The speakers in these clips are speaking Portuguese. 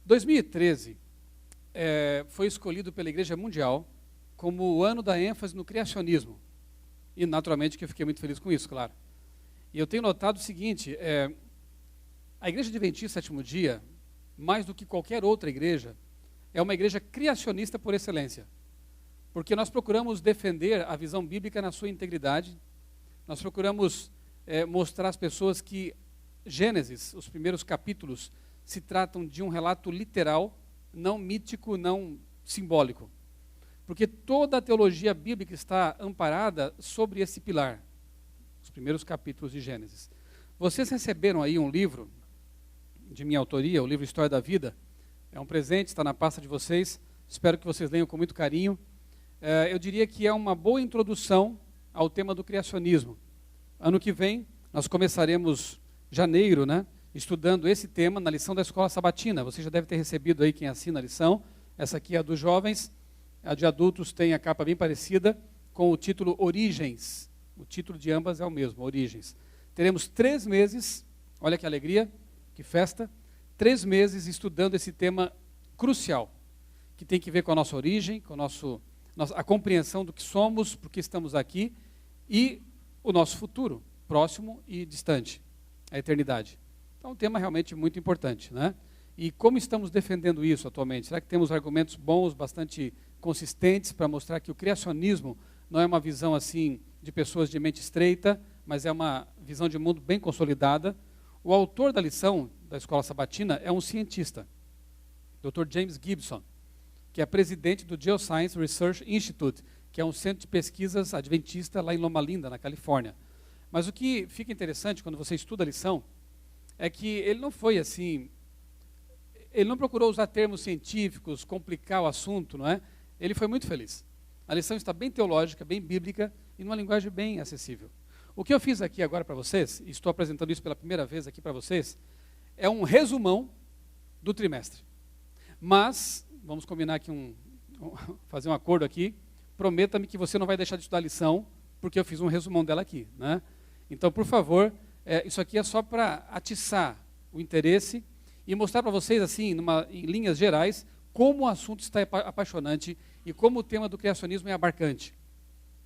2013 foi escolhido pela Igreja Mundial como o ano da ênfase no criacionismo. E, naturalmente, que eu fiquei muito feliz com isso, claro. E eu tenho notado o seguinte, a Igreja Adventista Sétimo Dia, mais do que qualquer outra igreja, é uma igreja criacionista por excelência. Porque nós procuramos defender a visão bíblica na sua integridade, nós procuramos mostrar às pessoas que Gênesis, os primeiros capítulos, se tratam de um relato literal, não mítico, não simbólico. Porque toda a teologia bíblica está amparada sobre esse pilar, os primeiros capítulos de Gênesis. Vocês receberam aí um livro de minha autoria, o livro História da Vida. É um presente, está na pasta de vocês. Espero que vocês leiam com muito carinho. Eu diria que é uma boa introdução ao tema do criacionismo. Ano que vem, nós começaremos janeiro, estudando esse tema na lição da Escola Sabatina. Você já deve ter recebido aí quem assina a lição. Essa aqui é a dos jovens. A de adultos tem a capa bem parecida, com o título Origens. O título de ambas é o mesmo, Origens. Teremos 3 meses, olha que alegria, que festa, 3 meses estudando esse tema crucial, que tem que ver com a nossa origem, com a compreensão do que somos, por que estamos aqui, e o nosso futuro, próximo e distante, a eternidade. Então, um tema realmente muito importante, E como estamos defendendo isso atualmente? Será que temos argumentos bons, bastante consistentes, para mostrar que o criacionismo não é uma visão assim de pessoas de mente estreita, mas é uma visão de mundo bem consolidada? O autor da lição da Escola Sabatina é um cientista, Dr. James Gibson, que é presidente do Geoscience Research Institute, que é um centro de pesquisas adventista lá em Loma Linda, na Califórnia. Mas o que fica interessante quando você estuda a lição é que ele não foi assim, ele não procurou usar termos científicos, complicar o assunto, Ele foi muito feliz. A lição está bem teológica, bem bíblica e numa linguagem bem acessível. O que eu fiz aqui agora para vocês, e estou apresentando isso pela primeira vez aqui para vocês, é um resumão do trimestre. Mas, vamos combinar aqui fazer um acordo aqui, prometa-me que você não vai deixar de estudar a lição, porque eu fiz um resumão dela aqui, Então, por favor, isso aqui é só para atiçar o interesse e mostrar para vocês, assim, em linhas gerais, como o assunto está apaixonante e como o tema do criacionismo é abarcante.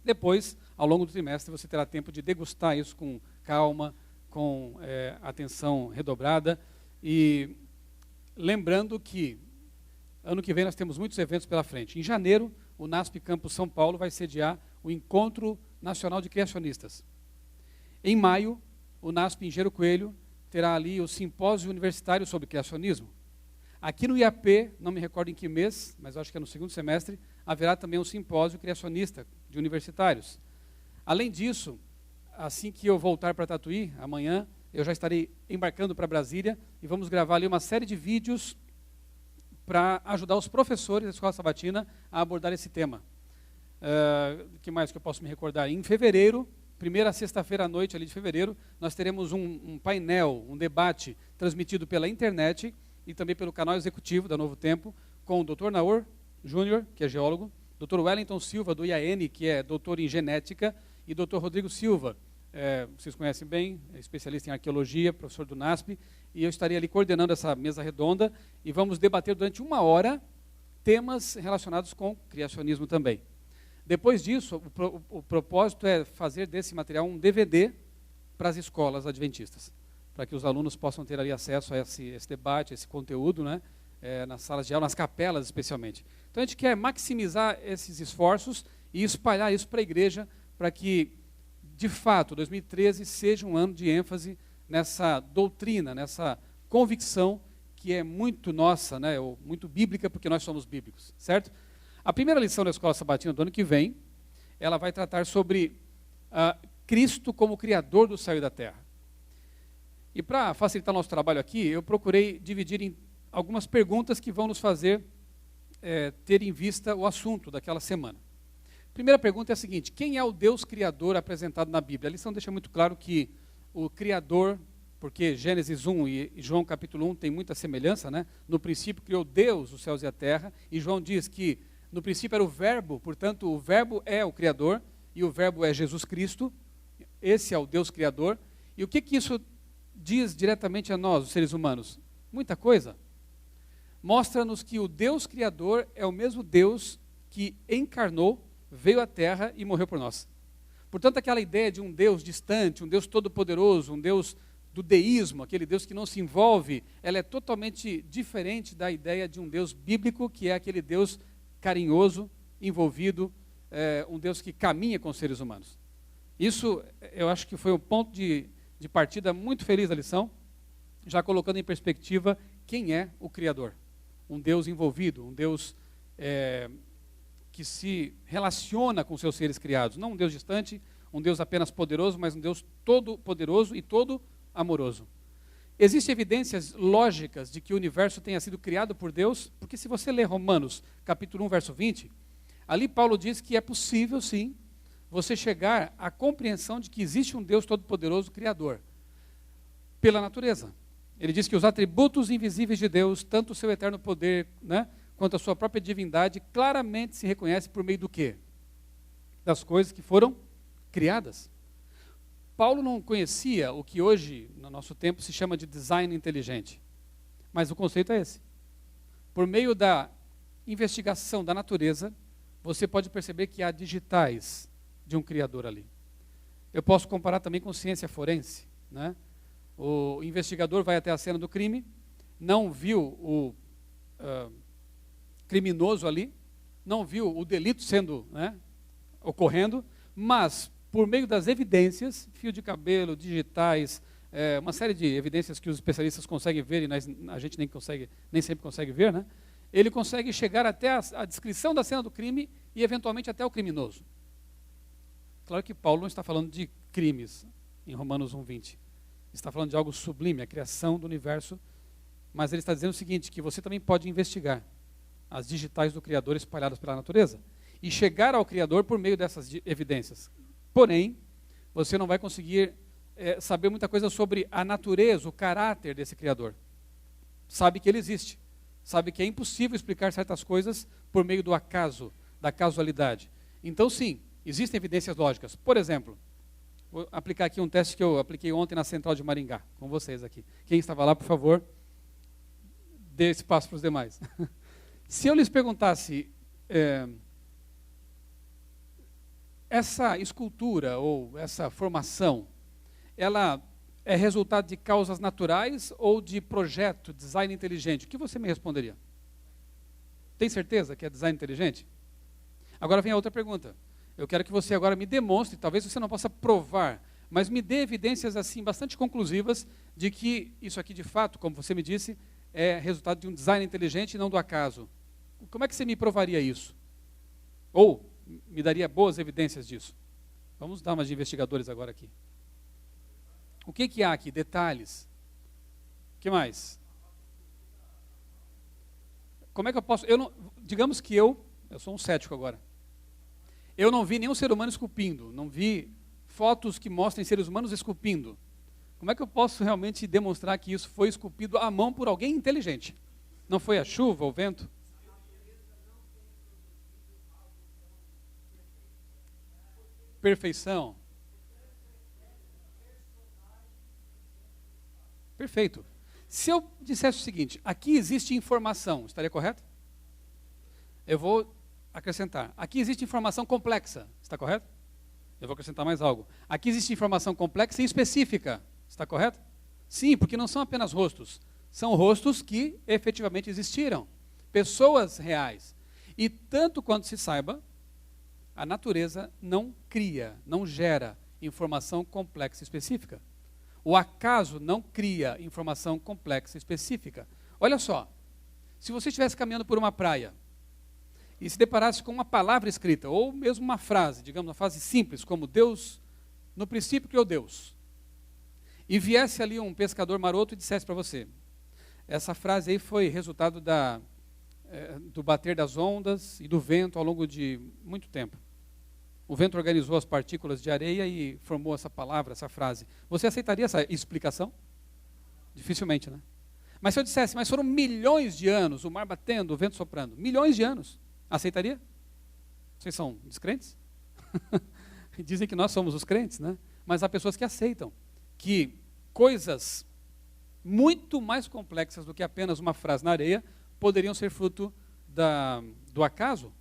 Depois, ao longo do trimestre, você terá tempo de degustar isso com calma, com atenção redobrada. E lembrando que, ano que vem, nós temos muitos eventos pela frente. Em janeiro, o NASP Campus São Paulo vai sediar o Encontro Nacional de Criacionistas. Em maio, o NASP Engenheiro Coelho terá ali o Simpósio Universitário sobre Criacionismo. Aqui no IAP, não me recordo em que mês, mas acho que é no segundo semestre, haverá também um simpósio criacionista de universitários. Além disso, assim que eu voltar para Tatuí, amanhã, eu já estarei embarcando para Brasília e vamos gravar ali uma série de vídeos para ajudar os professores da Escola Sabatina a abordar esse tema. O que mais que eu posso me recordar? Em fevereiro, primeira sexta-feira à noite ali de fevereiro, nós teremos um painel, um debate transmitido pela internet e também pelo canal executivo da Novo Tempo, com o Dr. Naor Júnior, que é geólogo, Dr. Wellington Silva, do IAN, que é doutor em genética, e Dr. Rodrigo Silva, vocês conhecem bem, é especialista em arqueologia, professor do NASP, e eu estarei ali coordenando essa mesa redonda, e vamos debater durante 1 hora temas relacionados com criacionismo também. Depois disso, o propósito é fazer desse material um DVD para as escolas adventistas, para que os alunos possam ter ali acesso a esse debate, a esse conteúdo, nas salas de aula, nas capelas especialmente. Então a gente quer maximizar esses esforços e espalhar isso para a igreja, para que, de fato, 2013 seja um ano de ênfase nessa doutrina, nessa convicção que é muito nossa, ou muito bíblica, porque nós somos bíblicos, certo? A primeira lição da Escola Sabatina do ano que vem, ela vai tratar sobre Cristo como Criador do céu e da terra. E para facilitar nosso trabalho aqui, eu procurei dividir em algumas perguntas que vão nos fazer ter em vista o assunto daquela semana. Primeira pergunta é a seguinte: quem é o Deus Criador apresentado na Bíblia? A lição deixa muito claro que o Criador, porque Gênesis 1 e João capítulo 1 tem muita semelhança, No princípio criou Deus os céus e a terra, e João diz que no princípio era o Verbo, portanto o Verbo é o Criador, e o Verbo é Jesus Cristo, esse é o Deus Criador. E o que isso diz diretamente a nós, os seres humanos? Muita coisa. mostra-nos que o Deus Criador é o mesmo Deus que encarnou, veio à Terra e morreu por nós. Portanto, aquela ideia de um Deus distante, um Deus todo-poderoso, um Deus do deísmo, aquele Deus que não se envolve, ela é totalmente diferente da ideia de um Deus bíblico, que é aquele Deus carinhoso, envolvido, um Deus que caminha com os seres humanos. Isso, eu acho que foi um ponto de partida muito feliz da lição, já colocando em perspectiva quem é o Criador. Um Deus envolvido, um Deus que se relaciona com seus seres criados. Não um Deus distante, um Deus apenas poderoso, mas um Deus todo-poderoso e todo amoroso. Existem evidências lógicas de que o universo tenha sido criado por Deus, porque se você ler Romanos, capítulo 1, verso 20, ali Paulo diz que é possível, sim, você chegar à compreensão de que existe um Deus todo-poderoso criador, pela natureza. Ele diz que os atributos invisíveis de Deus, tanto o seu eterno poder, quanto a sua própria divindade, claramente se reconhece por meio do quê? Das coisas que foram criadas. Paulo não conhecia o que hoje, no nosso tempo, se chama de design inteligente. Mas o conceito é esse. Por meio da investigação da natureza, você pode perceber que há digitais de um criador ali. Eu posso comparar também com ciência forense, O investigador vai até a cena do crime, não viu o criminoso ali, não viu o delito sendo ocorrendo, mas por meio das evidências, fio de cabelo, digitais, uma série de evidências que os especialistas conseguem ver e a gente nem sempre consegue ver, ele consegue chegar até a descrição da cena do crime e eventualmente até o criminoso. Claro que Paulo não está falando de crimes em Romanos 1:20. Está falando de algo sublime, a criação do universo, mas ele está dizendo o seguinte, que você também pode investigar as digitais do Criador espalhadas pela natureza e chegar ao Criador por meio dessas evidências. Porém, você não vai conseguir saber muita coisa sobre a natureza, o caráter desse Criador. Sabe que ele existe, sabe que é impossível explicar certas coisas por meio do acaso, da casualidade. Então sim, existem evidências lógicas. Por exemplo, vou aplicar aqui um teste que eu apliquei ontem na Central de Maringá, com vocês aqui. Quem estava lá, por favor, dê espaço para os demais. Se eu lhes perguntasse, essa escultura ou essa formação, ela é resultado de causas naturais ou de projeto, design inteligente? O que você me responderia? Tem certeza que é design inteligente? Agora vem a outra pergunta. Eu quero que você agora me demonstre, talvez você não possa provar, mas me dê evidências assim bastante conclusivas de que isso aqui de fato, como você me disse, é resultado de um design inteligente e não do acaso. Como é que você me provaria isso? Ou me daria boas evidências disso? Vamos dar umas de investigadores agora aqui. O que há aqui? Detalhes. O que mais? Como é que eu posso... digamos que eu sou um cético agora. Eu não vi nenhum ser humano esculpindo, não vi fotos que mostrem seres humanos esculpindo. Como é que eu posso realmente demonstrar que isso foi esculpido à mão por alguém inteligente? Não foi a chuva, o vento? Perfeição. Perfeito. Se eu dissesse o seguinte, aqui existe informação, estaria correto? Eu vou acrescentar. Aqui existe informação complexa, está correto? Eu vou acrescentar mais algo. Aqui existe informação complexa e específica, está correto? Sim, porque não são apenas rostos. São rostos que efetivamente existiram. Pessoas reais. E tanto quanto se saiba, a natureza não cria, não gera informação complexa e específica. O acaso não cria informação complexa e específica. Olha só, se você estivesse caminhando por uma praia e se deparasse com uma palavra escrita, ou mesmo uma frase, digamos uma frase simples, como Deus, no princípio criou Deus, e viesse ali um pescador maroto e dissesse para você, essa frase aí foi resultado do bater das ondas e do vento ao longo de muito tempo. O vento organizou as partículas de areia e formou essa palavra, essa frase. Você aceitaria essa explicação? Dificilmente, né? Mas se eu dissesse, mas foram milhões de anos, o mar batendo, o vento soprando, milhões de anos, aceitaria? Vocês são descrentes? Dizem que nós somos os crentes, né? Mas há pessoas que aceitam que coisas muito mais complexas do que apenas uma frase na areia poderiam ser fruto do acaso.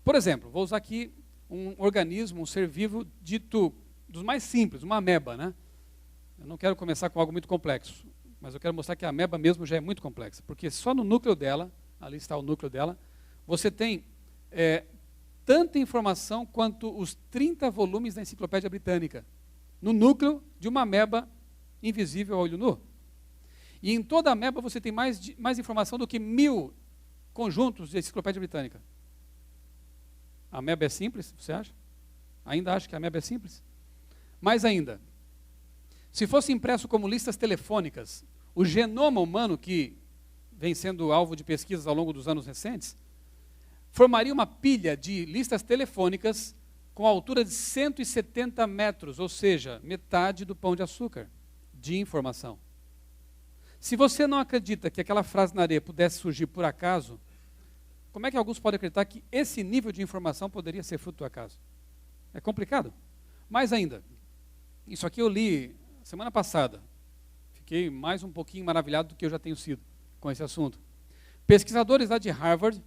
Por exemplo, vou usar aqui um organismo, um ser vivo dito dos mais simples, uma ameba, né? Eu não quero começar com algo muito complexo, mas eu quero mostrar que a ameba mesmo já é muito complexa, porque só no núcleo dela, ali está o núcleo dela, você tem tanta informação quanto os 30 volumes da Enciclopédia Britânica, no núcleo de uma ameba invisível ao olho nu. E em toda a ameba você tem mais informação do que 1000 conjuntos de Enciclopédia Britânica. A ameba é simples, você acha? Ainda acha que a ameba é simples? Mais ainda, se fosse impresso como listas telefônicas, o genoma humano, que vem sendo alvo de pesquisas ao longo dos anos recentes, formaria uma pilha de listas telefônicas com a altura de 170 metros, ou seja, metade do Pão de Açúcar de informação. Se você não acredita que aquela frase na areia pudesse surgir por acaso, como é que alguns podem acreditar que esse nível de informação poderia ser fruto do acaso? É complicado. Mais ainda, isso aqui eu li semana passada. Fiquei mais um pouquinho maravilhado do que eu já tenho sido com esse assunto. Pesquisadores lá de Harvard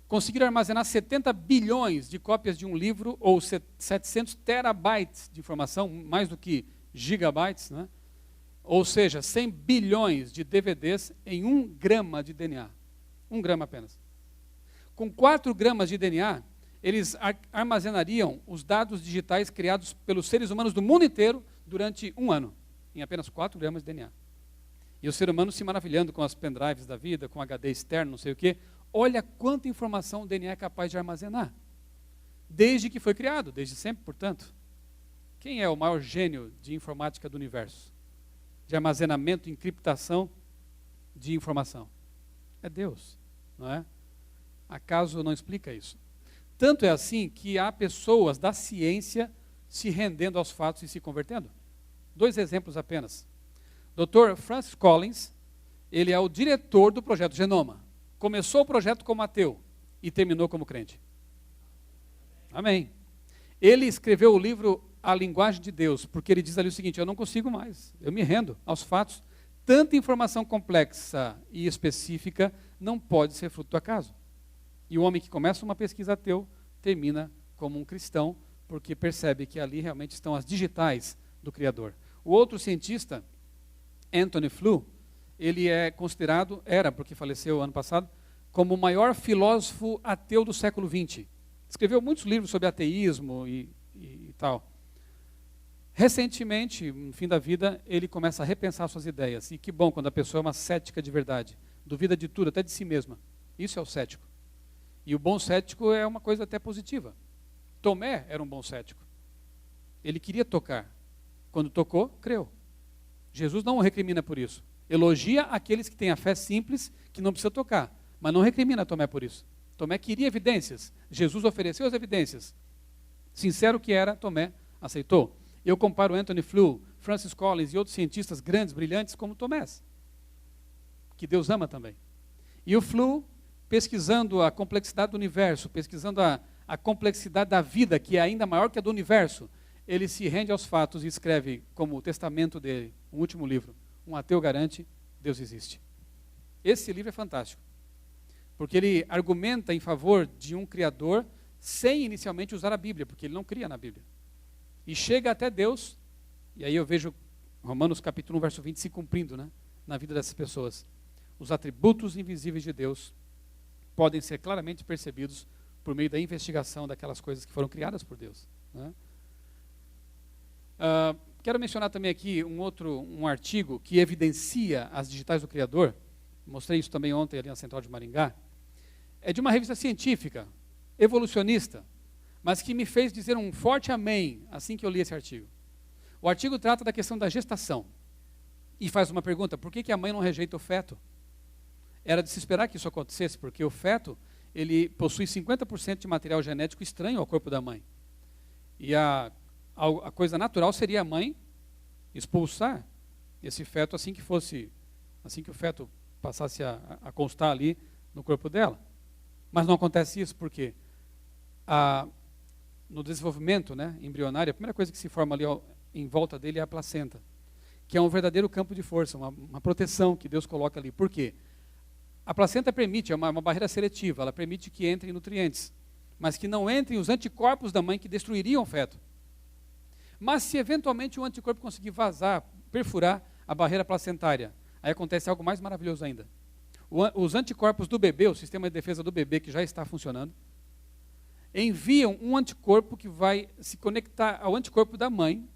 conseguiram armazenar 70 bilhões de cópias de um livro, ou 700 terabytes de informação, mais do que gigabytes, né? Ou seja, 100 bilhões de DVDs em 1 grama de DNA. 1 grama apenas. Com 4 gramas de DNA, eles armazenariam os dados digitais criados pelos seres humanos do mundo inteiro durante 1 ano, em apenas 4 gramas de DNA. E o ser humano se maravilhando com as pendrives da vida, com HD externo, não sei o quê. Olha quanta informação o DNA é capaz de armazenar. Desde que foi criado, desde sempre, portanto. Quem é o maior gênio de informática do universo? De armazenamento, encriptação de informação? É Deus, não é? Acaso não explica isso? Tanto é assim que há pessoas da ciência se rendendo aos fatos e se convertendo. 2 exemplos apenas. Dr. Francis Collins, ele é o diretor do projeto Genoma. Começou o projeto como ateu e terminou como crente. Amém. Ele escreveu o livro A Linguagem de Deus, porque ele diz ali o seguinte: eu não consigo mais, eu me rendo aos fatos. Tanta informação complexa e específica não pode ser fruto do acaso. E o homem que começa uma pesquisa ateu termina como um cristão, porque percebe que ali realmente estão as digitais do Criador. O outro cientista, Antony Flew, ele é considerado, porque faleceu ano passado, como o maior filósofo ateu do século XX. Escreveu muitos livros sobre ateísmo e tal. Recentemente, no fim da vida, ele começa a repensar suas ideias. E que bom quando a pessoa é uma cética de verdade. Duvida de tudo, até de si mesma. Isso é o cético. E o bom cético é uma coisa até positiva. Tomé era um bom cético. Ele queria tocar. Quando tocou, creu. Jesus não o recrimina por isso. Elogia aqueles que têm a fé simples, que não precisa tocar. Mas não recrimina Tomé por isso. Tomé queria evidências. Jesus ofereceu as evidências. Sincero que era, Tomé aceitou. Eu comparo Antony Flew, Francis Collins e outros cientistas grandes, brilhantes, como Tomés, que Deus ama também. E o Flew, pesquisando a complexidade do universo, pesquisando a complexidade da vida, que é ainda maior que a do universo, ele se rende aos fatos e escreve como o testamento dele, um último livro: Um ateu garante, Deus existe. Esse livro é fantástico, porque ele argumenta em favor de um Criador sem inicialmente usar a Bíblia, porque ele não cria na Bíblia. E chega até Deus, e aí eu vejo Romanos capítulo 1, verso 20 se cumprindo, né, na vida dessas pessoas. Os atributos invisíveis de Deus podem ser claramente percebidos por meio da investigação daquelas coisas que foram criadas por Deus, né? Quero mencionar também aqui um artigo que evidencia as digitais do Criador. Mostrei isso também ontem ali na Central de Maringá. É de uma revista científica, evolucionista, mas que me fez dizer um forte amém assim que eu li esse artigo. O artigo trata da questão da gestação e faz uma pergunta: por que a mãe não rejeita o feto? Era de se esperar que isso acontecesse, porque o feto ele possui 50% de material genético estranho ao corpo da mãe. E a coisa natural seria a mãe expulsar esse feto assim que o feto passasse a constar ali no corpo dela. Mas não acontece isso porque no desenvolvimento, né, embrionário, a primeira coisa que se forma ali em volta dele é a placenta, que é um verdadeiro campo de força, uma proteção que Deus coloca ali. Por quê? A placenta permite, é uma barreira seletiva, ela permite que entrem nutrientes, mas que não entrem os anticorpos da mãe que destruiriam o feto. Mas se eventualmente o anticorpo conseguir vazar, perfurar a barreira placentária, aí acontece algo mais maravilhoso ainda. Os anticorpos do bebê, o sistema de defesa do bebê que já está funcionando, enviam um anticorpo que vai se conectar ao anticorpo da mãe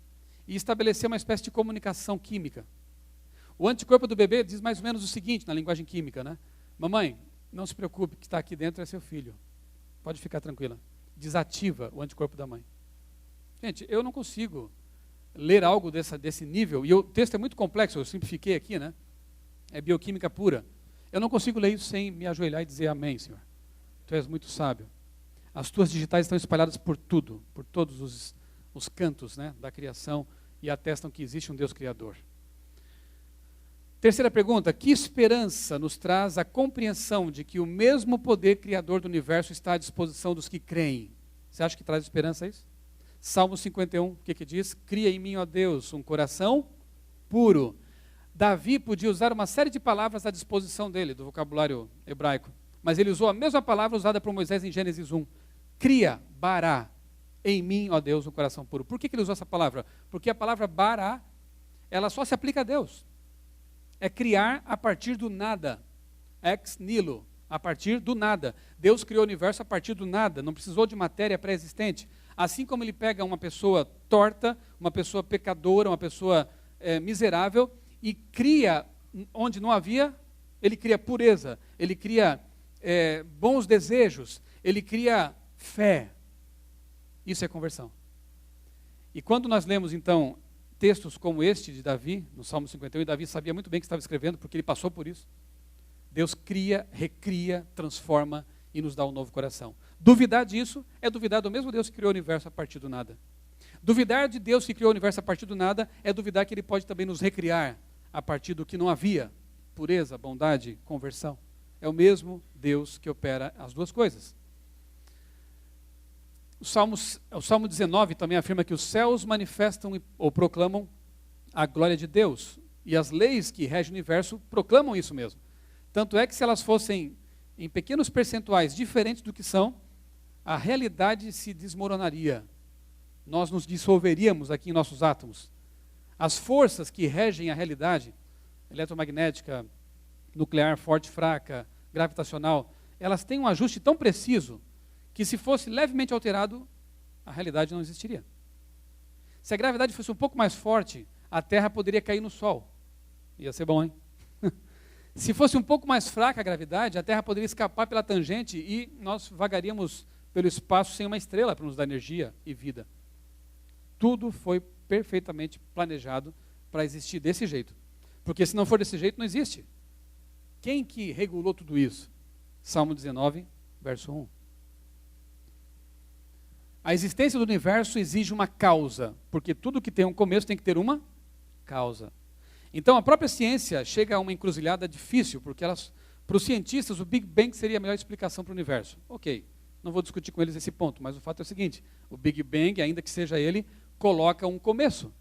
e estabelecer uma espécie de comunicação química. O anticorpo do bebê diz mais ou menos o seguinte, na linguagem química, né? Mamãe, não se preocupe, que está aqui dentro é seu filho. Pode ficar tranquila. Desativa o anticorpo da mãe. Gente, eu não consigo ler algo desse nível, e o texto é muito complexo, eu simplifiquei aqui, né? É bioquímica pura. Eu não consigo ler isso sem me ajoelhar e dizer amém, Senhor. Tu és muito sábio. As tuas digitais estão espalhadas por tudo, por todos os cantos, né, da criação, e atestam que existe um Deus Criador. Terceira pergunta, que esperança nos traz a compreensão de que o mesmo poder criador do universo está à disposição dos que creem? Você acha que traz esperança isso? Salmo 51, o que diz? Cria em mim, ó Deus, um coração puro. Davi podia usar uma série de palavras à disposição dele, do vocabulário hebraico, mas ele usou a mesma palavra usada por Moisés em Gênesis 1. Cria, bará, em mim, ó Deus, um coração puro. Por que ele usou essa palavra? Porque a palavra bará, ela só se aplica a Deus. É criar a partir do nada, ex nihilo, a partir do nada. Deus criou o universo a partir do nada, não precisou de matéria pré-existente. Assim como ele pega uma pessoa torta, uma pessoa pecadora, uma pessoa miserável, e cria onde não havia, ele cria pureza, ele cria bons desejos, ele cria fé. Isso é conversão. E quando nós lemos, então, textos como este de Davi, no Salmo 51, e Davi sabia muito bem o que estava escrevendo, porque ele passou por isso. Deus cria, recria, transforma e nos dá um novo coração. Duvidar disso é duvidar do mesmo Deus que criou o universo a partir do nada. Duvidar de Deus que criou o universo a partir do nada é duvidar que Ele pode também nos recriar a partir do que não havia. Pureza, bondade, conversão. É o mesmo Deus que opera as duas coisas. O Salmo 19 também afirma que os céus manifestam ou proclamam a glória de Deus. E as leis que regem o universo proclamam isso mesmo. Tanto é que se elas fossem em pequenos percentuais diferentes do que são, a realidade se desmoronaria. Nós nos dissolveríamos aqui em nossos átomos. As forças que regem a realidade, eletromagnética, nuclear, forte, fraca, gravitacional, elas têm um ajuste tão preciso que se fosse levemente alterado, a realidade não existiria. Se a gravidade fosse um pouco mais forte, a Terra poderia cair no Sol. Ia ser bom, hein? Se fosse um pouco mais fraca a gravidade, a Terra poderia escapar pela tangente e nós vagaríamos pelo espaço sem uma estrela para nos dar energia e vida. Tudo foi perfeitamente planejado para existir desse jeito. Porque se não for desse jeito, não existe. Quem que regulou tudo isso? Salmo 19, verso 1. A existência do universo exige uma causa, porque tudo que tem um começo tem que ter uma causa. Então a própria ciência chega a uma encruzilhada difícil, porque para os cientistas o Big Bang seria a melhor explicação para o universo. Ok, não vou discutir com eles esse ponto, mas o fato é o seguinte, o Big Bang, ainda que seja ele, coloca um começo.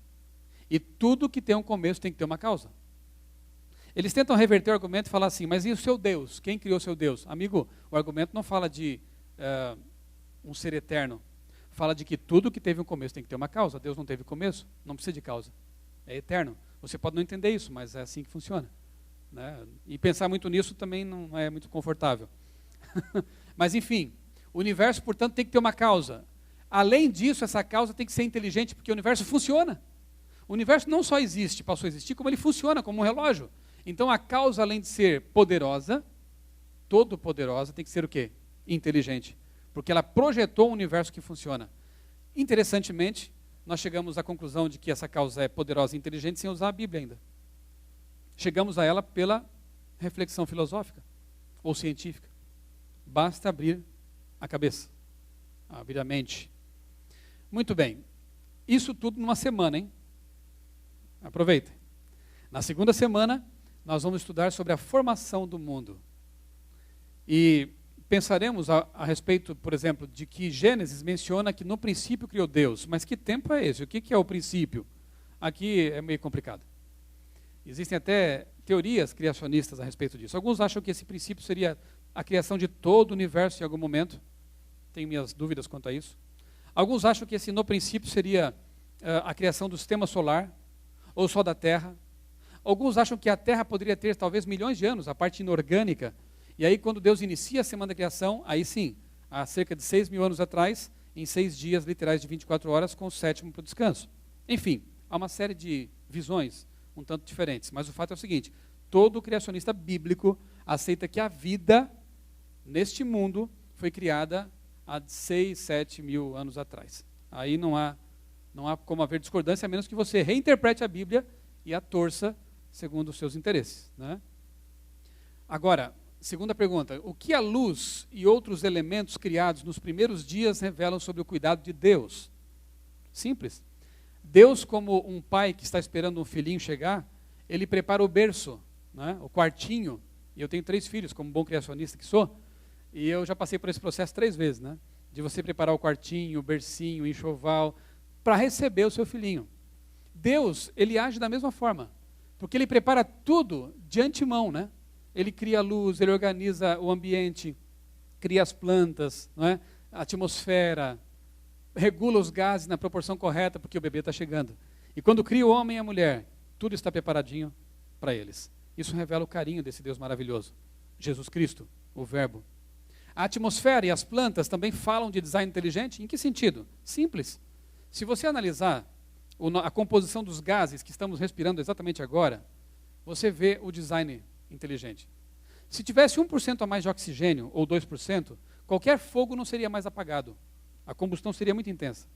E tudo que tem um começo tem que ter uma causa. Eles tentam reverter o argumento e falar assim, mas e o seu Deus? Quem criou o seu Deus? Amigo, o argumento não fala de um ser eterno. Fala de que tudo que teve um começo tem que ter uma causa. Deus não teve começo, não precisa de causa. É eterno. Você pode não entender isso, mas é assim que funciona. Né? E pensar muito nisso também não é muito confortável. Mas enfim, o universo, portanto, tem que ter uma causa. Além disso, essa causa tem que ser inteligente, porque o universo funciona. O universo não só existe, passou a existir, como ele funciona como um relógio. Então a causa, além de ser poderosa, todo poderosa, tem que ser o quê? Inteligente. Porque ela projetou um universo que funciona. Interessantemente, nós chegamos à conclusão de que essa causa é poderosa e inteligente sem usar a Bíblia ainda. Chegamos a ela pela reflexão filosófica ou científica. Basta abrir a cabeça, abrir a mente. Muito bem. Isso tudo numa semana, hein? Aproveitem. Na segunda semana, nós vamos estudar sobre a formação do mundo. E pensaremos a respeito, por exemplo, de que Gênesis menciona que no princípio criou Deus. Mas que tempo é esse? O que é o princípio? Aqui é meio complicado. Existem até teorias criacionistas a respeito disso. Alguns acham que esse princípio seria a criação de todo o universo em algum momento. Tenho minhas dúvidas quanto a isso. Alguns acham que esse no princípio seria a criação do sistema solar, ou só da Terra. Alguns acham que a Terra poderia ter talvez milhões de anos, a parte inorgânica. E aí quando Deus inicia a semana da criação, aí sim, há cerca de 6.000 anos atrás, em 6 dias literais de 24 horas, com o 7º para o descanso. Enfim, há uma série de visões um tanto diferentes. Mas o fato é o seguinte, todo criacionista bíblico aceita que a vida neste mundo foi criada há 6, 7.000 anos atrás. Aí não há como haver discordância, a menos que você reinterprete a Bíblia e a torça segundo os seus interesses, né? Agora, segunda pergunta, o que a luz e outros elementos criados nos primeiros dias revelam sobre o cuidado de Deus? Simples. Deus, como um pai que está esperando um filhinho chegar, ele prepara o berço, né, o quartinho, e eu tenho 3 filhos, como bom criacionista que sou, e eu já passei por esse processo 3 vezes, né, de você preparar o quartinho, o bercinho, o enxoval, para receber o seu filhinho. Deus, ele age da mesma forma, porque ele prepara tudo de antemão, né? Ele cria a luz, ele organiza o ambiente, cria as plantas, não é? A atmosfera, regula os gases na proporção correta, porque o bebê está chegando. E quando cria o homem e a mulher, tudo está preparadinho para eles. Isso revela o carinho desse Deus maravilhoso. Jesus Cristo, o Verbo. A atmosfera e as plantas também falam de design inteligente? Em que sentido? Simples. Se você analisar a composição dos gases que estamos respirando exatamente agora, você vê o design inteligente. Se tivesse 1% a mais de oxigênio, ou 2%, qualquer fogo não seria mais apagado. A combustão seria muito intensa.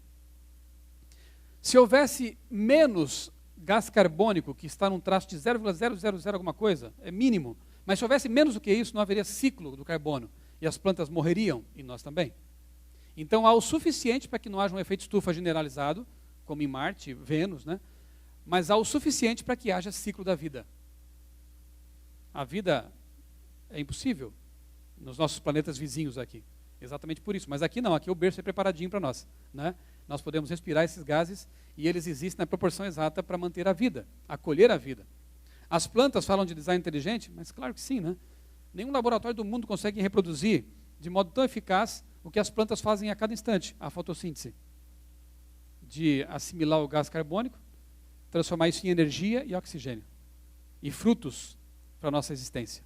Se houvesse menos gás carbônico, que está num traço de 0,000 alguma coisa, é mínimo, mas se houvesse menos do que isso, não haveria ciclo do carbono, e as plantas morreriam, e nós também. Então há o suficiente para que não haja um efeito estufa generalizado, como em Marte, Vênus, né? Mas há o suficiente para que haja ciclo da vida. A vida é impossível nos nossos planetas vizinhos aqui. Exatamente por isso. Mas aqui não, aqui o berço é preparadinho para nós, né? Nós podemos respirar esses gases e eles existem na proporção exata para manter a vida, acolher a vida. As plantas falam de design inteligente? Mas claro que sim, né? Nenhum laboratório do mundo consegue reproduzir de modo tão eficaz o que as plantas fazem a cada instante, a fotossíntese. De assimilar o gás carbônico, transformar isso em energia e oxigênio. E frutos para a nossa existência.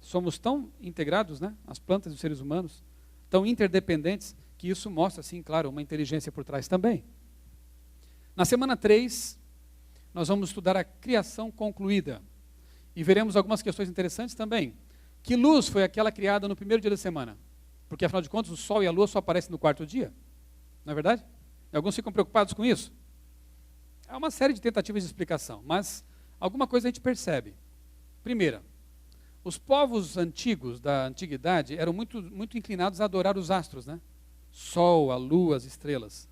Somos tão integrados, né, as plantas e os seres humanos, tão interdependentes, que isso mostra, sim, claro, uma inteligência por trás também. Na semana 3, nós vamos estudar a criação concluída. E veremos algumas questões interessantes também. Que luz foi aquela criada no primeiro dia da semana? Porque, afinal de contas, o sol e a lua só aparecem no 4º dia. Não é verdade? E alguns ficam preocupados com isso. Há uma série de tentativas de explicação, mas alguma coisa a gente percebe. Primeira, os povos antigos da antiguidade eram muito inclinados a adorar os astros, né? Sol, a lua, as estrelas.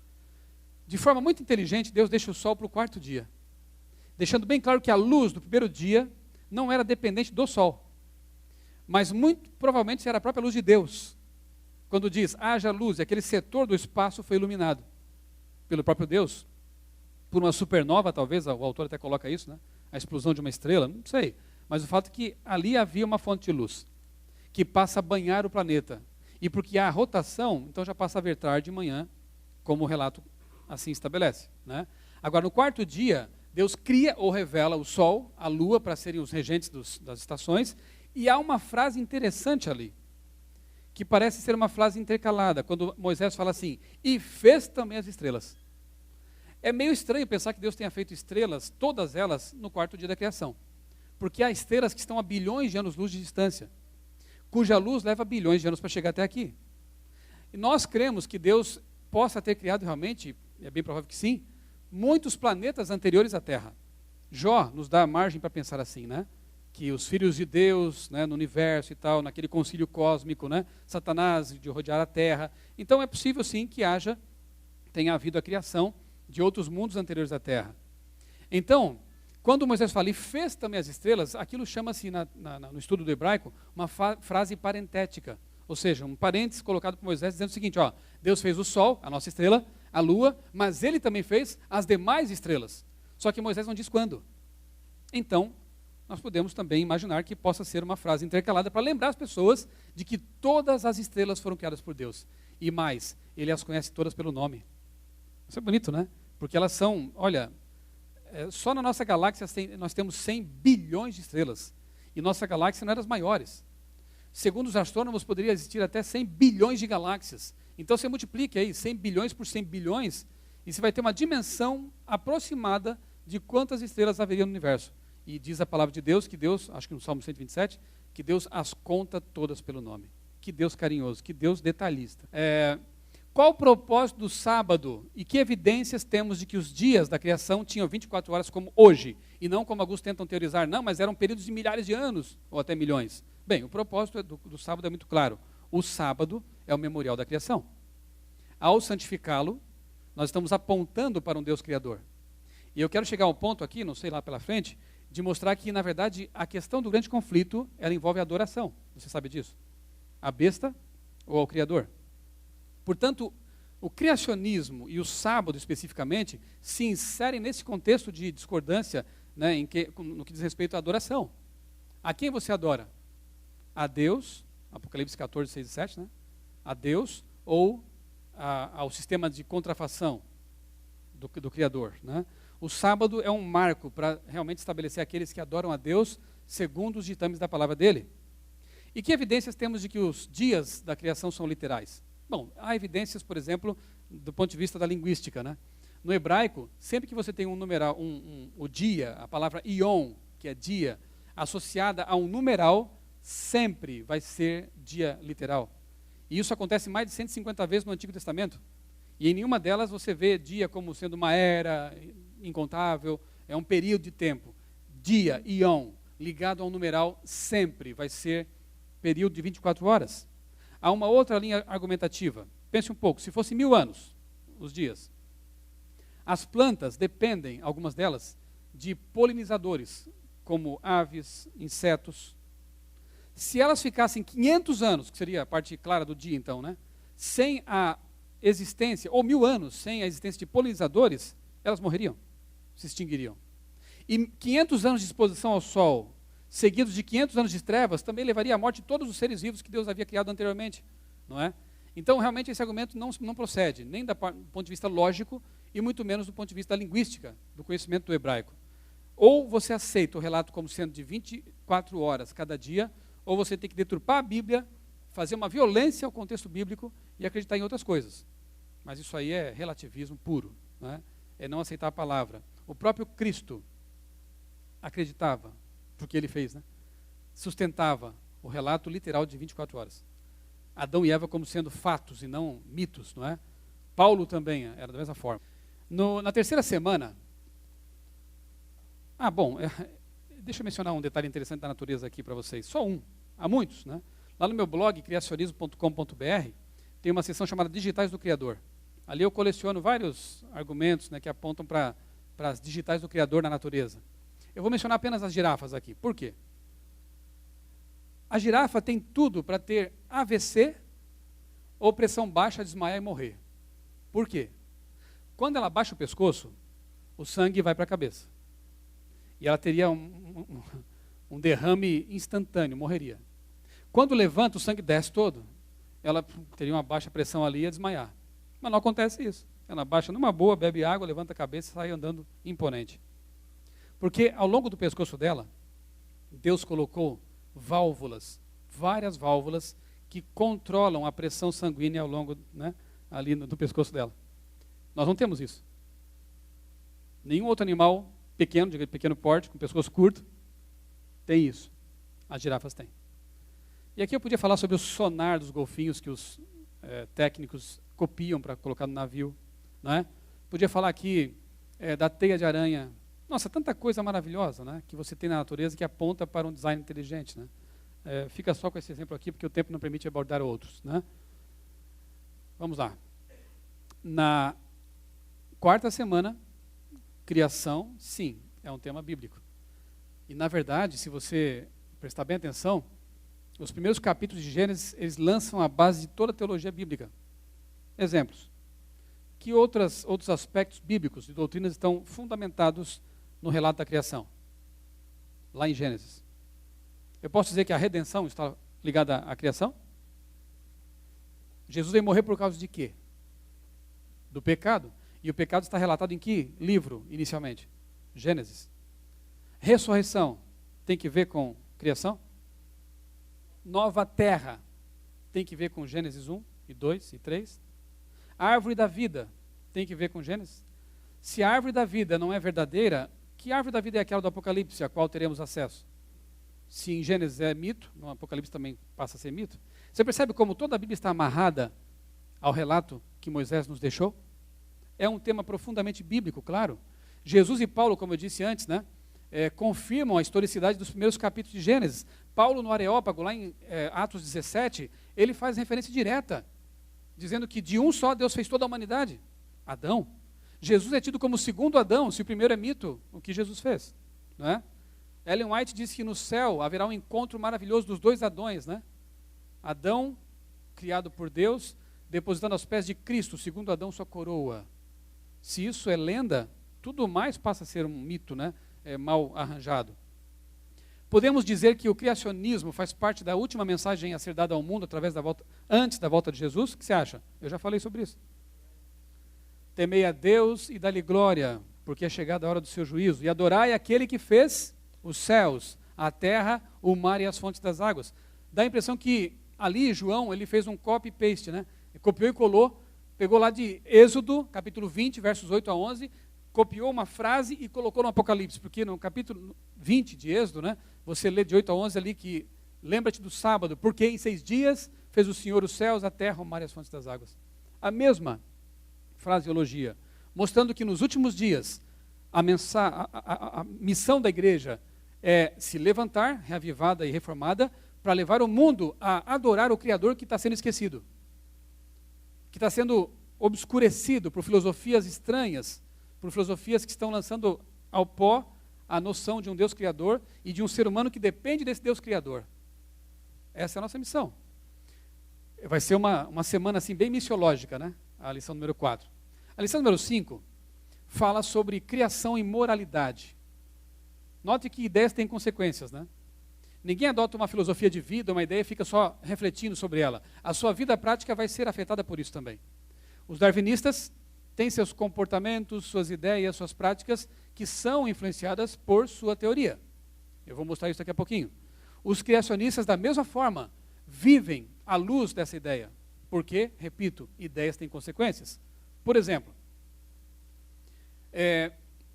De forma muito inteligente, Deus deixa o sol para o 4º dia, deixando bem claro que a luz do primeiro dia não era dependente do sol, mas muito provavelmente era a própria luz de Deus. Quando diz, haja luz, e aquele setor do espaço foi iluminado pelo próprio Deus, por uma supernova, talvez, o autor até coloca isso, né? A explosão de uma estrela, não sei. Mas o fato é que ali havia uma fonte de luz, que passa a banhar o planeta. E porque há rotação, então já passa a ver tarde e manhã, como o relato assim estabelece, né? Agora, no 4º dia, Deus cria ou revela o sol, a lua, para serem os regentes das estações, e há uma frase interessante ali, que parece ser uma frase intercalada, quando Moisés fala assim, e fez também as estrelas. É meio estranho pensar que Deus tenha feito estrelas, todas elas, no 4º dia da criação. Porque há estrelas que estão a bilhões de anos-luz de distância, cuja luz leva bilhões de anos para chegar até aqui. E nós cremos que Deus possa ter criado realmente, é bem provável que sim, muitos planetas anteriores à Terra. Jó nos dá margem para pensar assim, né? Que os filhos de Deus, né, no universo e tal, naquele concílio cósmico, né, Satanás de rodear a Terra. Então é possível sim que tenha havido a criação de outros mundos anteriores à Terra. Então, quando Moisés fala, e fez também as estrelas, aquilo chama-se, no estudo do hebraico, uma frase parentética. Ou seja, um parênteses colocado por Moisés dizendo o seguinte, ó, Deus fez o sol, a nossa estrela, a lua, mas ele também fez as demais estrelas. Só que Moisés não diz quando. Então, nós podemos também imaginar que possa ser uma frase intercalada para lembrar as pessoas de que todas as estrelas foram criadas por Deus. E mais, Ele as conhece todas pelo nome. Isso é bonito, né? Porque elas são, olha, só na nossa galáxia nós temos 100 bilhões de estrelas. E nossa galáxia não é das maiores. Segundo os astrônomos, poderia existir até 100 bilhões de galáxias. Então você multiplique aí 100 bilhões por 100 bilhões e você vai ter uma dimensão aproximada de quantas estrelas haveria no universo. E diz a palavra de Deus, que Deus, acho que no Salmo 127, que Deus as conta todas pelo nome. Que Deus carinhoso, que Deus detalhista. Qual o propósito do sábado e que evidências temos de que os dias da criação tinham 24 horas como hoje, e não como alguns tentam teorizar, não, mas eram períodos de milhares de anos, ou até milhões. Bem, o propósito do sábado é muito claro. O sábado é o memorial da criação. Ao santificá-lo, nós estamos apontando para um Deus criador. E eu quero chegar ao ponto aqui, não sei lá pela frente, de mostrar que, na verdade, a questão do grande conflito, ela envolve a adoração. Você sabe disso? A besta ou ao Criador? Portanto, o criacionismo e o sábado, especificamente, se inserem nesse contexto de discordância, né, no que diz respeito à adoração. A quem você adora? A Deus, Apocalipse 14, 6 e 7, né? A Deus ou ao sistema de contrafação do Criador, né? O sábado é um marco para realmente estabelecer aqueles que adoram a Deus segundo os ditames da palavra dele. E que evidências temos de que os dias da criação são literais? Bom, há evidências, por exemplo, do ponto de vista da linguística, né? No hebraico, sempre que você tem um numeral, o dia, a palavra ion, que é dia, associada a um numeral, sempre vai ser dia literal. E isso acontece mais de 150 vezes no Antigo Testamento. E em nenhuma delas você vê dia como sendo uma era incontável, é um período de tempo. Dia, ion, ligado a um numeral, sempre vai ser período de 24 horas. Há uma outra linha argumentativa. Pense um pouco, se fosse 1000 anos, os dias. As plantas dependem, algumas delas, de polinizadores, como aves, insetos. Se elas ficassem 500 anos, que seria a parte clara do dia então, né? Sem a existência, ou 1000 anos sem a existência de polinizadores, elas morreriam, se extinguiriam. E 500 anos de exposição ao sol, seguidos de 500 anos de trevas, também levaria à morte de todos os seres vivos que Deus havia criado anteriormente, não é? Então, realmente, esse argumento não procede, nem do ponto de vista lógico, e muito menos do ponto de vista da linguística, do conhecimento do hebraico. Ou você aceita o relato como sendo de 24 horas cada dia, ou você tem que deturpar a Bíblia, fazer uma violência ao contexto bíblico e acreditar em outras coisas. Mas isso aí é relativismo puro, né? É não aceitar a palavra. O próprio Cristo acreditava, porque ele fez, né? Sustentava o relato literal de 24 horas. Adão e Eva como sendo fatos e não mitos, não é? Paulo também era da mesma forma. Na terceira semana, deixa eu mencionar um detalhe interessante da natureza aqui para vocês. Só um, há muitos, né? Lá no meu blog, criacionismo.com.br, tem uma seção chamada Digitais do Criador. Ali eu coleciono vários argumentos, né, que apontam para as digitais do Criador na natureza. Eu vou mencionar apenas as girafas aqui. Por quê? A girafa tem tudo para ter AVC ou pressão baixa, desmaiar e morrer. Por quê? Quando ela baixa o pescoço, o sangue vai para a cabeça. E ela teria um derrame instantâneo, morreria. Quando levanta, o sangue desce todo. Ela teria uma baixa pressão ali e ia desmaiar. Mas não acontece isso. Ela baixa numa boa, bebe água, levanta a cabeça e sai andando imponente. Porque ao longo do pescoço dela, Deus colocou válvulas, várias válvulas, que controlam a pressão sanguínea ao longo, né, ali do pescoço dela. Nós não temos isso. Nenhum outro animal pequeno, de pequeno porte, com pescoço curto, tem isso. As girafas têm. E aqui eu podia falar sobre o sonar dos golfinhos que os técnicos copiam para colocar no navio, né? Podia falar aqui da teia de aranha. Nossa, tanta coisa maravilhosa, né, que você tem na natureza que aponta para um design inteligente, né? Fica só com esse exemplo aqui, porque o tempo não permite abordar outros, né? Vamos lá. Na quarta semana, criação, sim, é um tema bíblico. E, na verdade, se você prestar bem atenção, os primeiros capítulos de Gênesis, eles lançam a base de toda a teologia bíblica. Exemplos. Que outros aspectos bíblicos e doutrinas estão fundamentados no relato da criação? lá em Gênesis. Eu posso dizer que a redenção está ligada à criação? Jesus veio morrer por causa de quê? Do pecado. E o pecado está relatado em que livro, inicialmente? Gênesis. Ressurreição tem que ver com criação? Nova terra tem que ver com Gênesis 1 e 2 e 3? A árvore da vida tem que ver com Gênesis? Se a árvore da vida não é verdadeira, que árvore da vida é aquela do Apocalipse, a qual teremos acesso? Se em Gênesis é mito, no Apocalipse também passa a ser mito. Você percebe como toda a Bíblia está amarrada ao relato que Moisés nos deixou? É um tema profundamente bíblico, claro. Jesus e Paulo, como eu disse antes, né, confirmam a historicidade dos primeiros capítulos de Gênesis. Paulo, no Areópago, lá em Atos 17, ele faz referência direta, dizendo que de um só Deus fez toda a humanidade, Adão. Jesus é tido como o segundo Adão, se o primeiro é mito, o que Jesus fez, não é? Ellen White diz que no céu haverá um encontro maravilhoso dos dois Adões, né? Adão, criado por Deus, depositando aos pés de Cristo, segundo Adão, sua coroa. Se isso é lenda, tudo mais passa a ser um mito, né? Mal arranjado. Podemos dizer que o criacionismo faz parte da última mensagem a ser dada ao mundo antes da volta de Jesus? O que você acha? Eu já falei sobre isso. Temei a Deus e dá-lhe glória, porque é chegada a hora do seu juízo. E adorai aquele que fez os céus, a terra, o mar e as fontes das águas. Dá a impressão que ali João ele fez um copy-paste, né? Copiou e colou, pegou lá de Êxodo, capítulo 20, versos 8 a 11, copiou uma frase e colocou no Apocalipse, porque no capítulo 20 de Êxodo, né, você lê de 8 a 11 ali que, lembra-te do sábado, porque em 6 dias fez o Senhor os céus, a terra, o mar e as fontes das águas. A mesma fraseologia, mostrando que nos últimos dias a missão da igreja é se levantar, reavivada e reformada, para levar o mundo a adorar o Criador que está sendo esquecido, que está sendo obscurecido por filosofias estranhas, por filosofias que estão lançando ao pó a noção de um Deus Criador e de um ser humano que depende desse Deus Criador. Essa é a nossa missão. Vai ser uma semana assim bem missiológica, né? A lição número 4. A lição número 5 fala sobre criação e moralidade. Note que ideias têm consequências, né? Ninguém adota uma filosofia de vida, uma ideia e fica só refletindo sobre ela. A sua vida prática vai ser afetada por isso também. Os darwinistas têm seus comportamentos, suas ideias, suas práticas que são influenciadas por sua teoria. Eu vou mostrar isso daqui a pouquinho. Os criacionistas, da mesma forma, vivem à luz dessa ideia. Porque, repito, ideias têm consequências. Por exemplo,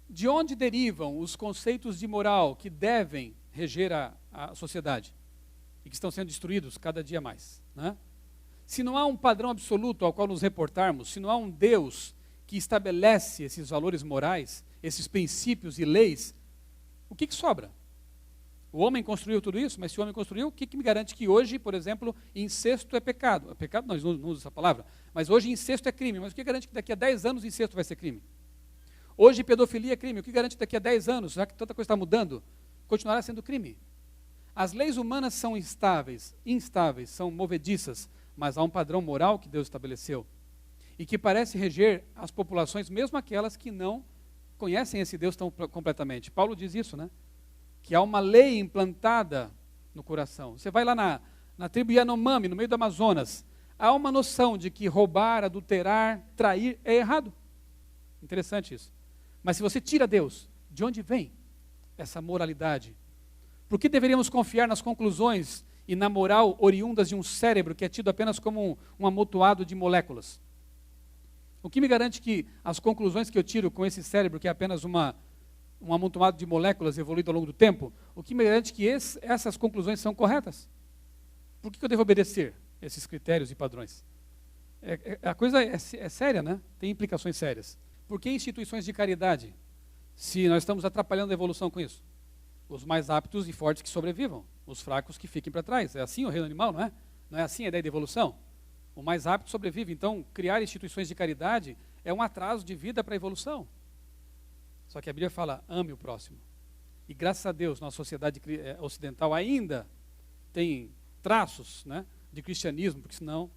de onde derivam os conceitos de moral que devem reger a sociedade e que estão sendo destruídos cada dia mais, né? Se não há um padrão absoluto ao qual nos reportarmos, se não há um Deus que estabelece esses valores morais, esses princípios e leis, o que sobra? O homem construiu tudo isso, mas se o homem construiu, o que me garante que hoje, por exemplo, incesto é pecado? Pecado não usamos essa palavra, mas hoje incesto é crime, mas o que garante que daqui a 10 anos incesto vai ser crime? Hoje pedofilia é crime, o que garante que daqui a 10 anos, já que tanta coisa está mudando, continuará sendo crime? As leis humanas são instáveis, são movediças, mas há um padrão moral que Deus estabeleceu e que parece reger as populações, mesmo aquelas que não conhecem esse Deus tão completamente. Paulo diz isso, né? Que há uma lei implantada no coração. Você vai lá na tribo Yanomami, no meio do Amazonas, há uma noção de que roubar, adulterar, trair é errado. Interessante isso. Mas se você tira Deus, de onde vem essa moralidade? Por que deveríamos confiar nas conclusões e na moral oriundas de um cérebro que é tido apenas como um amontoado de moléculas? O que me garante que as conclusões que eu tiro com esse cérebro, que é apenas um amontoado de moléculas evoluído ao longo do tempo, o que me garante que essas conclusões são corretas? Por que eu devo obedecer esses critérios e padrões? A coisa é séria, né? Tem implicações sérias. Por que instituições de caridade, se nós estamos atrapalhando a evolução com isso? Os mais aptos e fortes que sobrevivam, os fracos que fiquem para trás. É assim o reino animal, não é? Não é assim a ideia de evolução? O mais apto sobrevive. Então, criar instituições de caridade é um atraso de vida para a evolução. Só que a Bíblia fala, ame o próximo. E graças a Deus, nossa sociedade ocidental ainda tem traços, né, de cristianismo, porque senão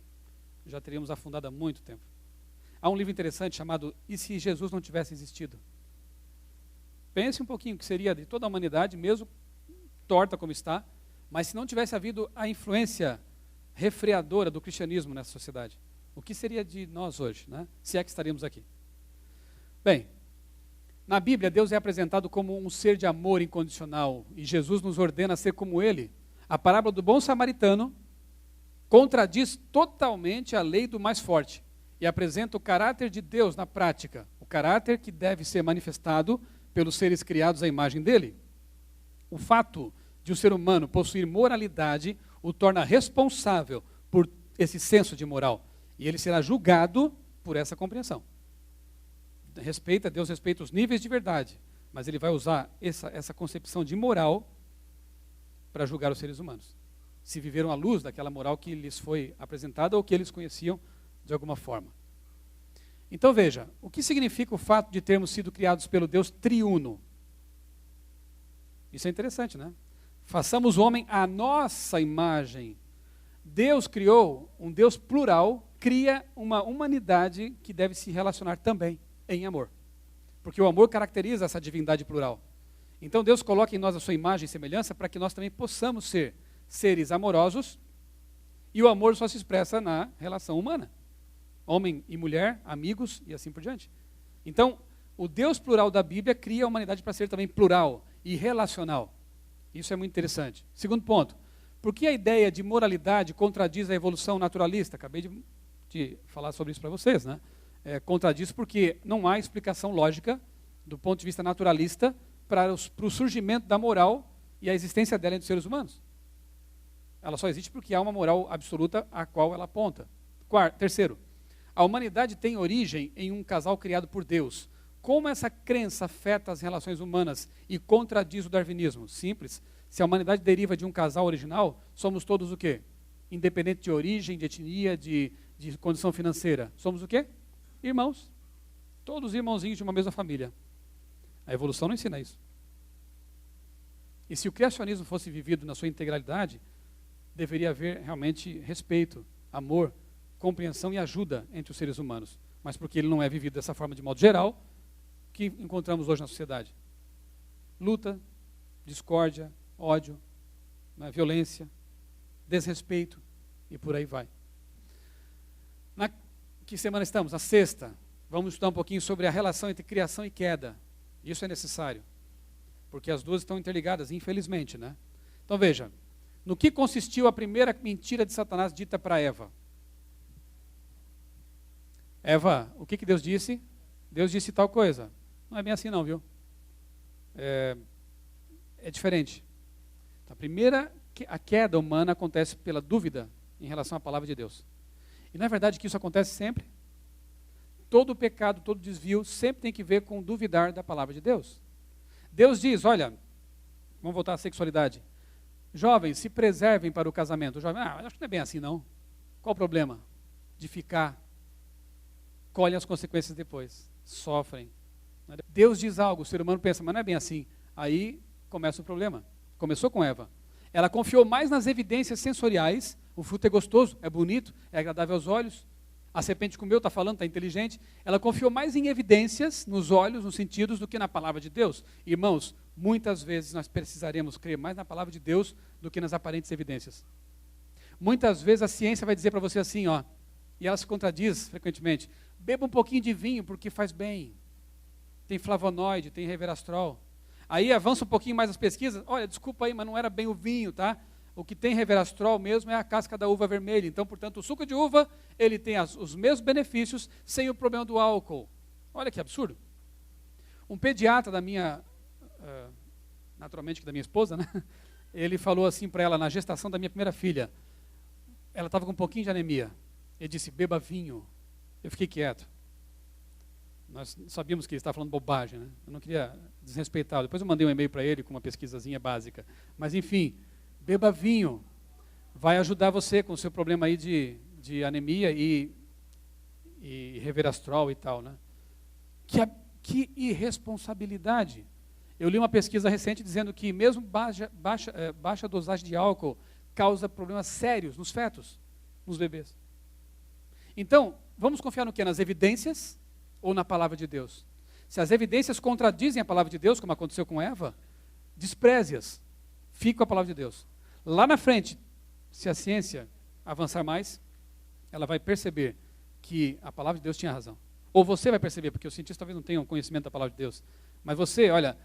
já teríamos afundado há muito tempo. Há um livro interessante chamado E se Jesus não tivesse existido? Pense um pouquinho o que seria de toda a humanidade, mesmo torta como está, mas se não tivesse havido a influência refreadora do cristianismo nessa sociedade, o que seria de nós hoje, né? Se é que estaríamos aqui? Bem, na Bíblia, Deus é apresentado como um ser de amor incondicional, e Jesus nos ordena a ser como Ele. A parábola do bom samaritano contradiz totalmente a lei do mais forte e apresenta o caráter de Deus na prática, o caráter que deve ser manifestado pelos seres criados à imagem dele. O fato de o ser humano possuir moralidade o torna responsável por esse senso de moral, e ele será julgado por essa compreensão. Deus respeita os níveis de verdade, mas ele vai usar essa concepção de moral para julgar os seres humanos, se viveram à luz daquela moral que lhes foi apresentada ou que eles conheciam de alguma forma. Então veja, o que significa o fato de termos sido criados pelo Deus triuno? Isso é interessante, né? Façamos o homem à nossa imagem. Deus criou um Deus plural, cria uma humanidade que deve se relacionar também em amor. Porque o amor caracteriza essa divindade plural. Então Deus coloca em nós a sua imagem e semelhança para que nós também possamos ser seres amorosos, e o amor só se expressa na relação humana. Homem e mulher, amigos e assim por diante. Então, o Deus plural da Bíblia cria a humanidade para ser também plural e relacional. Isso é muito interessante. Segundo ponto, por que a ideia de moralidade contradiz a evolução naturalista? Acabei de falar sobre isso para vocês, né? Contradiz porque não há explicação lógica, do ponto de vista naturalista, para o surgimento da moral e a existência dela entre os seres humanos. Ela só existe porque há uma moral absoluta a qual ela aponta. Terceiro, a humanidade tem origem em um casal criado por Deus. Como essa crença afeta as relações humanas e contradiz o darwinismo? Simples. Se a humanidade deriva de um casal original, somos todos o quê? Independente de origem, de etnia, de condição financeira. Somos o quê? Irmãos. Todos irmãozinhos de uma mesma família. A evolução não ensina isso. E se o criacionismo fosse vivido na sua integralidade, deveria haver realmente respeito, amor, compreensão e ajuda entre os seres humanos. Mas porque ele não é vivido dessa forma de modo geral, que encontramos hoje na sociedade. Luta, discórdia, ódio, violência, desrespeito e por aí vai. Na que semana estamos? Na sexta. Vamos estudar um pouquinho sobre a relação entre criação e queda. Isso é necessário, porque as duas estão interligadas, infelizmente, né? Então veja, no que consistiu a primeira mentira de Satanás dita para Eva? Eva, o que Deus disse? Deus disse tal coisa. Não é bem assim não, viu? É diferente. Então, a queda humana acontece pela dúvida em relação à palavra de Deus. E não é verdade que isso acontece sempre? Todo pecado, todo desvio sempre tem que ver com duvidar da palavra de Deus. Deus diz, olha, vamos voltar à sexualidade. Jovens, se preservem para o casamento. O jovem, acho que não é bem assim não. Qual o problema de ficar? Colhem as consequências depois. Sofrem. Deus diz algo, o ser humano pensa, mas não é bem assim. Aí começa o problema. Começou com Eva. Ela confiou mais nas evidências sensoriais. O fruto é gostoso, é bonito, é agradável aos olhos. A serpente comeu, está falando, está inteligente. Ela confiou mais em evidências, nos olhos, nos sentidos, do que na palavra de Deus. Irmãos, muitas vezes nós precisaremos crer mais na palavra de Deus do que nas aparentes evidências. Muitas vezes a ciência vai dizer para você assim, ó, e ela se contradiz frequentemente, beba um pouquinho de vinho porque faz bem. Tem flavonoide, tem resveratrol. Aí avança um pouquinho mais as pesquisas, olha, desculpa aí, mas não era bem o vinho, tá? O que tem resveratrol mesmo é a casca da uva vermelha. Então, portanto, o suco de uva, ele tem os mesmos benefícios sem o problema do álcool. Olha que absurdo. Um pediatra da minha, naturalmente da minha esposa, né? Ele falou assim para ela, na gestação da minha primeira filha, ela estava com um pouquinho de anemia. Ele disse, beba vinho. Eu fiquei quieto. Nós sabíamos que ele estava falando bobagem, né? Eu não queria desrespeitá-lo. Depois eu mandei um e-mail para ele com uma pesquisazinha básica. Mas, enfim, beba vinho. Vai ajudar você com o seu problema aí de anemia e resveratrol e tal, né? Que irresponsabilidade. Eu li uma pesquisa recente dizendo que mesmo baixa dosagem de álcool causa problemas sérios nos fetos, nos bebês. Então, vamos confiar no quê? Nas evidências ou na palavra de Deus? Se as evidências contradizem a palavra de Deus, como aconteceu com Eva, despreze-as. Fique com a palavra de Deus. Lá na frente, se a ciência avançar mais, ela vai perceber que a palavra de Deus tinha razão. Ou você vai perceber, porque os cientistas talvez não tenham conhecimento da palavra de Deus. Mas você, olha,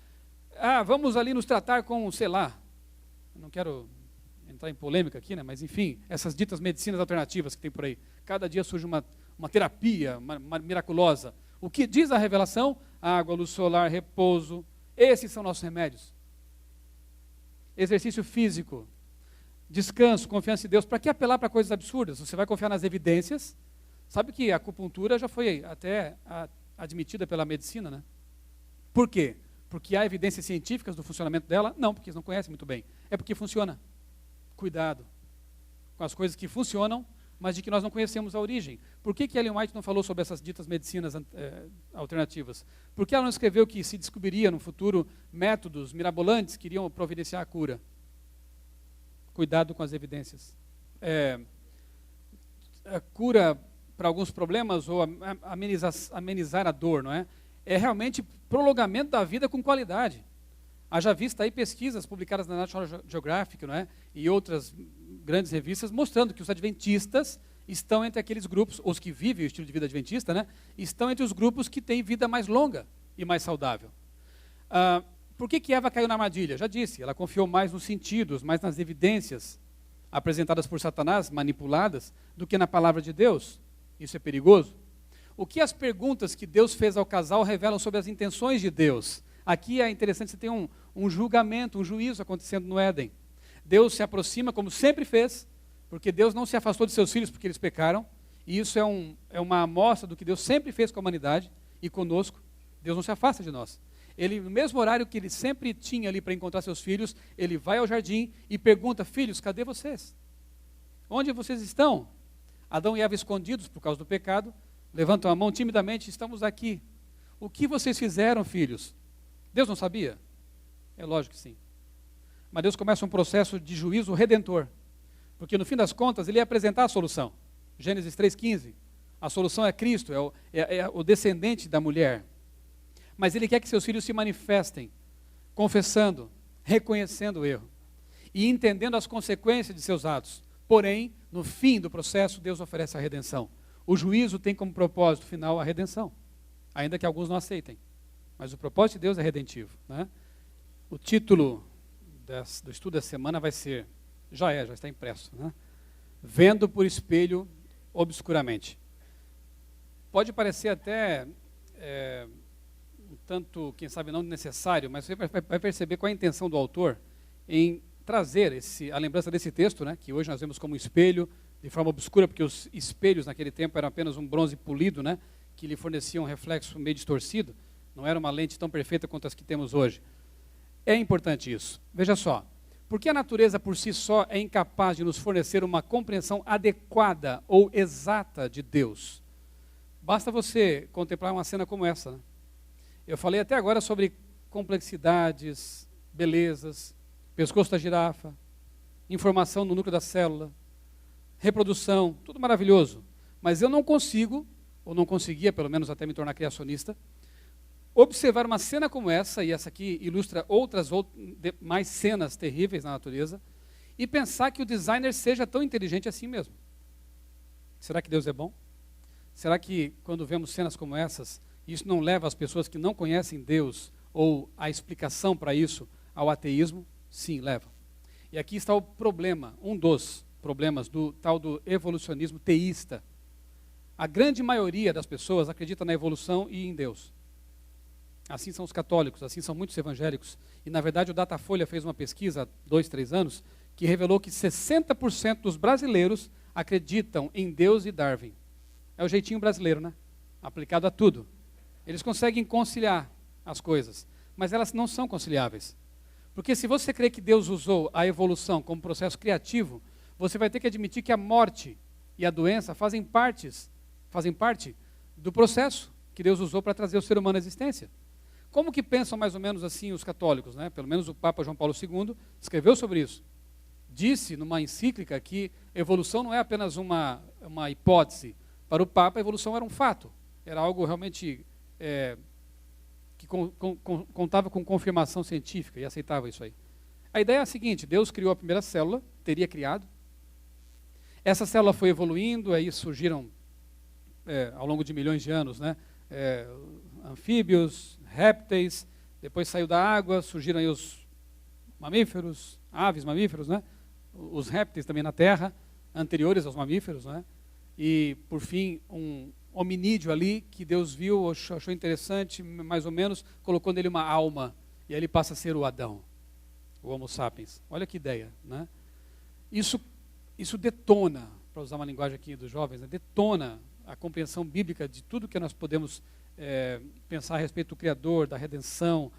vamos ali nos tratar com, sei lá, eu não quero entrar em polêmica aqui, né? Mas enfim, essas ditas medicinas alternativas que tem por aí. Cada dia surge uma terapia miraculosa. O que diz a revelação? Água, luz solar, repouso. Esses são nossos remédios. Exercício físico, descanso, confiança em Deus. Para que apelar para coisas absurdas? Você vai confiar nas evidências. Sabe que a acupuntura já foi até admitida pela medicina, né? Por quê? Porque há evidências científicas do funcionamento dela? Não, porque eles não conhecem muito bem. É porque funciona. Cuidado com as coisas que funcionam, mas de que nós não conhecemos a origem. Por que Ellen White não falou sobre essas ditas medicinas alternativas? Por que ela não escreveu que se descobriria no futuro métodos mirabolantes que iriam providenciar a cura? Cuidado com as evidências. A cura para alguns problemas ou amenizar a dor, não é? É realmente prolongamento da vida com qualidade. Haja vista aí pesquisas publicadas na National Geographic, não é? E outras grandes revistas, mostrando que os adventistas estão entre aqueles grupos, os que vivem o estilo de vida adventista, né? Estão entre os grupos que têm vida mais longa e mais saudável. Por que Eva caiu na armadilha? Já disse, ela confiou mais nos sentidos, mais nas evidências apresentadas por Satanás, manipuladas, do que na palavra de Deus. Isso é perigoso. O que as perguntas que Deus fez ao casal revelam sobre as intenções de Deus? Aqui é interessante, você tem um julgamento, um juízo acontecendo no Éden. Deus se aproxima, como sempre fez, porque Deus não se afastou de seus filhos porque eles pecaram, e isso é uma amostra do que Deus sempre fez com a humanidade e conosco. Deus não se afasta de nós. Ele, no mesmo horário que ele sempre tinha ali para encontrar seus filhos, ele vai ao jardim e pergunta: filhos, cadê vocês? Onde vocês estão? Adão e Eva escondidos por causa do pecado, levantam a mão timidamente: estamos aqui. O que vocês fizeram, filhos? Deus não sabia? É lógico que sim. Mas Deus começa um processo de juízo redentor, porque no fim das contas ele ia apresentar a solução. Gênesis 3,15, a solução é Cristo, é o descendente da mulher. Mas ele quer que seus filhos se manifestem, confessando, reconhecendo o erro e entendendo as consequências de seus atos. Porém, no fim do processo, Deus oferece a redenção. O juízo tem como propósito final a redenção, ainda que alguns não aceitem. Mas o propósito de Deus é redentivo, né? O título do estudo dessa semana vai ser, já está impresso, né? Vendo por espelho obscuramente. Pode parecer até um tanto, quem sabe, não necessário, mas você vai perceber qual é a intenção do autor em trazer a lembrança desse texto, né, que hoje nós vemos como espelho, de forma obscura, porque os espelhos naquele tempo eram apenas um bronze polido, né, que lhe fornecia um reflexo meio distorcido, não era uma lente tão perfeita quanto as que temos hoje. É importante isso. Veja só, porque a natureza por si só é incapaz de nos fornecer uma compreensão adequada ou exata de Deus. Basta você contemplar uma cena como essa, né? Eu falei até agora sobre complexidades, belezas, pescoço da girafa, informação no núcleo da célula, reprodução, tudo maravilhoso. Mas eu não consigo, ou não conseguia, pelo menos até me tornar criacionista, observar uma cena como essa, e essa aqui ilustra outras mais cenas terríveis na natureza, e pensar que o designer seja tão inteligente assim mesmo. Será que Deus é bom? Será que quando vemos cenas como essas, isso não leva as pessoas que não conhecem Deus, ou a explicação para isso, ao ateísmo? Sim, leva. E aqui está o problema, um dos problemas do tal do evolucionismo teísta. A grande maioria das pessoas acredita na evolução e em Deus. Assim são os católicos, assim são muitos evangélicos. E, na verdade, o Datafolha fez uma pesquisa há 2, 3 anos que revelou que 60% dos brasileiros acreditam em Deus e Darwin. É o jeitinho brasileiro, né? Aplicado a tudo. Eles conseguem conciliar as coisas, mas elas não são conciliáveis. Porque se você crê que Deus usou a evolução como processo criativo, você vai ter que admitir que a morte e a doença fazem parte do processo que Deus usou para trazer o ser humano à existência. Como que pensam mais ou menos assim os católicos, né? Pelo menos o Papa João Paulo II escreveu sobre isso. Disse numa encíclica que evolução não é apenas uma hipótese. Para o Papa, a evolução era um fato. Era algo realmente que contava com confirmação científica e aceitava isso aí. A ideia é a seguinte: Deus criou a primeira célula, teria criado. Essa célula foi evoluindo, aí surgiram, ao longo de milhões de anos, né, anfíbios, répteis, depois saiu da água, surgiram aí os mamíferos, aves mamíferos, né, os répteis também na terra, anteriores aos mamíferos, né, e por fim um hominídeo ali que Deus viu, achou interessante, mais ou menos, colocou nele uma alma, e aí ele passa a ser o Adão, o Homo sapiens. Olha que ideia, né? Isso detona, para usar uma linguagem aqui dos jovens, né, detona a compreensão bíblica de tudo que nós podemos pensar a respeito do Criador, da redenção,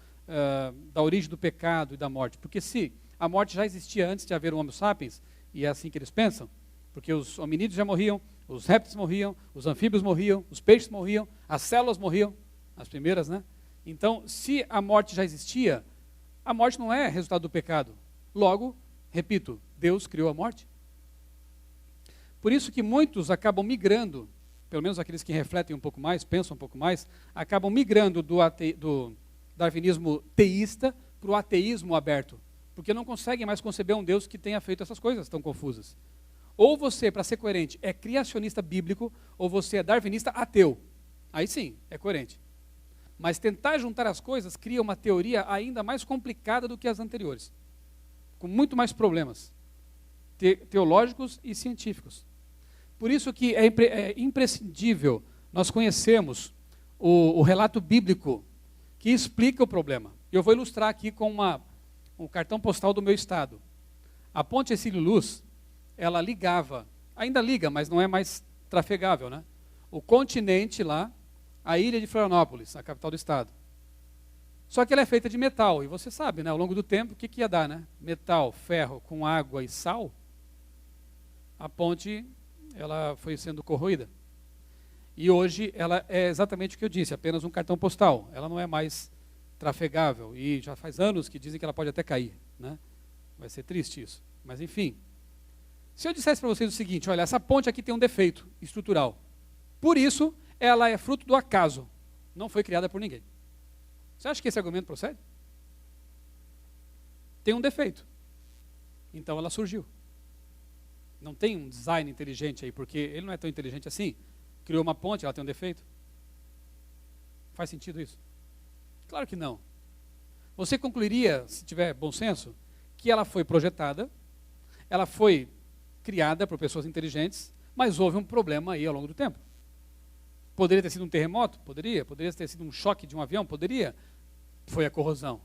da origem do pecado e da morte. Porque se a morte já existia antes de haver o Homo sapiens, e é assim que eles pensam, porque os hominídeos já morriam, os répteis morriam, os anfíbios morriam, os peixes morriam, as células morriam, as primeiras, né? Então, se a morte já existia, a morte não é resultado do pecado. Logo, repito, Deus criou a morte. Por isso que muitos acabam migrando, pelo menos aqueles que refletem um pouco mais, pensam um pouco mais, acabam migrando do darwinismo teísta para o ateísmo aberto, porque não conseguem mais conceber um Deus que tenha feito essas coisas tão confusas. Ou você, para ser coerente, é criacionista bíblico, ou você é darwinista ateu. Aí sim, é coerente. Mas tentar juntar as coisas cria uma teoria ainda mais complicada do que as anteriores, com muito mais problemas teológicos e científicos. Por isso que é imprescindível nós conhecermos o relato bíblico que explica o problema. Eu vou ilustrar aqui com um cartão postal do meu estado. A ponte Hercílio Luz, ela ligava, ainda liga, mas não é mais trafegável, né? O continente lá, a ilha de Florianópolis, a capital do estado. Só que ela é feita de metal, e você sabe, né, ao longo do tempo, o que ia dar, né? Metal, ferro com água e sal, a ponte ela foi sendo corroída. E hoje ela é exatamente o que eu disse, apenas um cartão postal. Ela não é mais trafegável, e já faz anos que dizem que ela pode até cair, né? Vai ser triste isso. Mas enfim, se eu dissesse para vocês o seguinte: olha, essa ponte aqui tem um defeito estrutural. Por isso, ela é fruto do acaso. Não foi criada por ninguém. Você acha que esse argumento procede? Tem um defeito. Então ela surgiu. Não tem um design inteligente aí, porque ele não é tão inteligente assim. Criou uma ponte, ela tem um defeito. Faz sentido isso? Claro que não. Você concluiria, se tiver bom senso, que ela foi projetada, ela foi criada por pessoas inteligentes, mas houve um problema aí ao longo do tempo. Poderia ter sido um terremoto? Poderia. Poderia ter sido um choque de um avião? Poderia. Foi a corrosão.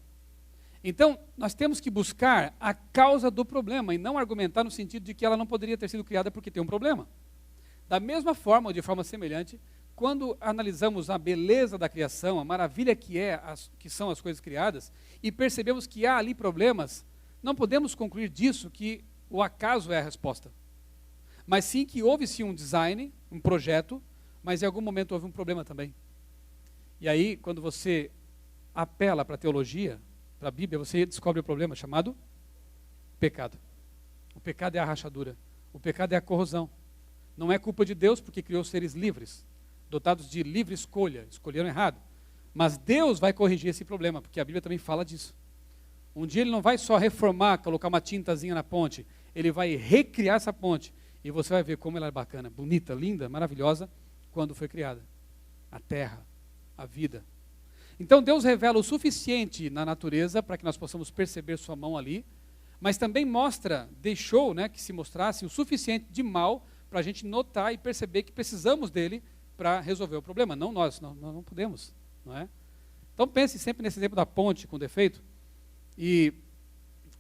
Então, nós temos que buscar a causa do problema e não argumentar no sentido de que ela não poderia ter sido criada porque tem um problema. Da mesma forma, ou de forma semelhante, quando analisamos a beleza da criação, a maravilha que são as coisas criadas, e percebemos que há ali problemas, não podemos concluir disso que o acaso é a resposta. Mas sim que houve-se um design, um projeto, mas em algum momento houve um problema também. E aí, quando você apela para a teologia, para a Bíblia, você descobre o problema chamado pecado. O pecado é a rachadura. O pecado é a corrosão. Não é culpa de Deus porque criou seres livres, dotados de livre escolha, escolheram errado. Mas Deus vai corrigir esse problema, porque a Bíblia também fala disso. Um dia ele não vai só reformar, colocar uma tintazinha na ponte, ele vai recriar essa ponte. E você vai ver como ela é bacana, bonita, linda, maravilhosa, quando foi criada. A terra, a vida. Então Deus revela o suficiente na natureza para que nós possamos perceber sua mão ali, mas também deixou, né, que se mostrasse o suficiente de mal para a gente notar e perceber que precisamos dele para resolver o problema. Não nós não podemos, não é? Então pense sempre nesse exemplo da ponte com defeito e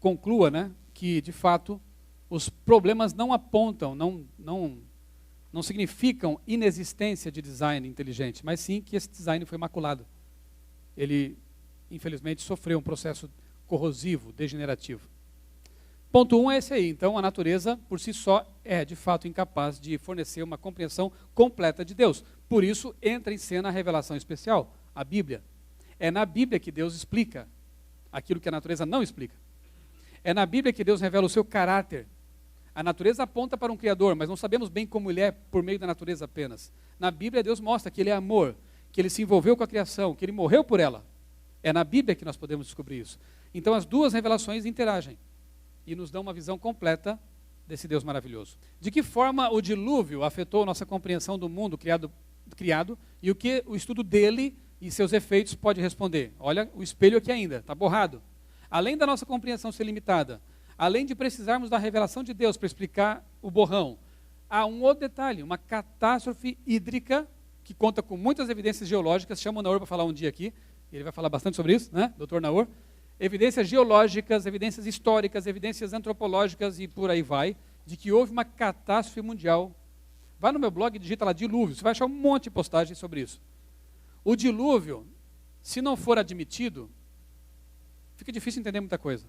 conclua, né, que de fato os problemas não apontam, não significam inexistência de design inteligente, mas sim que esse design foi maculado. Ele, infelizmente, sofreu um processo corrosivo, degenerativo. Ponto 1 é esse aí. Então, a natureza, por si só, é, de fato, incapaz de fornecer uma compreensão completa de Deus. Por isso, entra em cena a revelação especial, a Bíblia. É na Bíblia que Deus explica aquilo que a natureza não explica. É na Bíblia que Deus revela o seu caráter. A natureza aponta para um Criador, mas não sabemos bem como ele é por meio da natureza apenas. Na Bíblia, Deus mostra que ele é amor, que ele se envolveu com a criação, que ele morreu por ela. É na Bíblia que nós podemos descobrir isso. Então as duas revelações interagem e nos dão uma visão completa desse Deus maravilhoso. De que forma o dilúvio afetou nossa compreensão do mundo criado e o que o estudo dele e seus efeitos pode responder? Olha, o espelho aqui ainda, está borrado. Além da nossa compreensão ser limitada, além de precisarmos da revelação de Deus para explicar o borrão, há um outro detalhe, uma catástrofe hídrica que conta com muitas evidências geológicas. Chama o Naor para falar um dia aqui, ele vai falar bastante sobre isso, né, doutor Naor? Evidências geológicas, evidências históricas, evidências antropológicas e por aí vai, de que houve uma catástrofe mundial. Vai no meu blog e digita lá dilúvio, você vai achar um monte de postagens sobre isso. O dilúvio, se não for admitido, fica difícil entender muita coisa.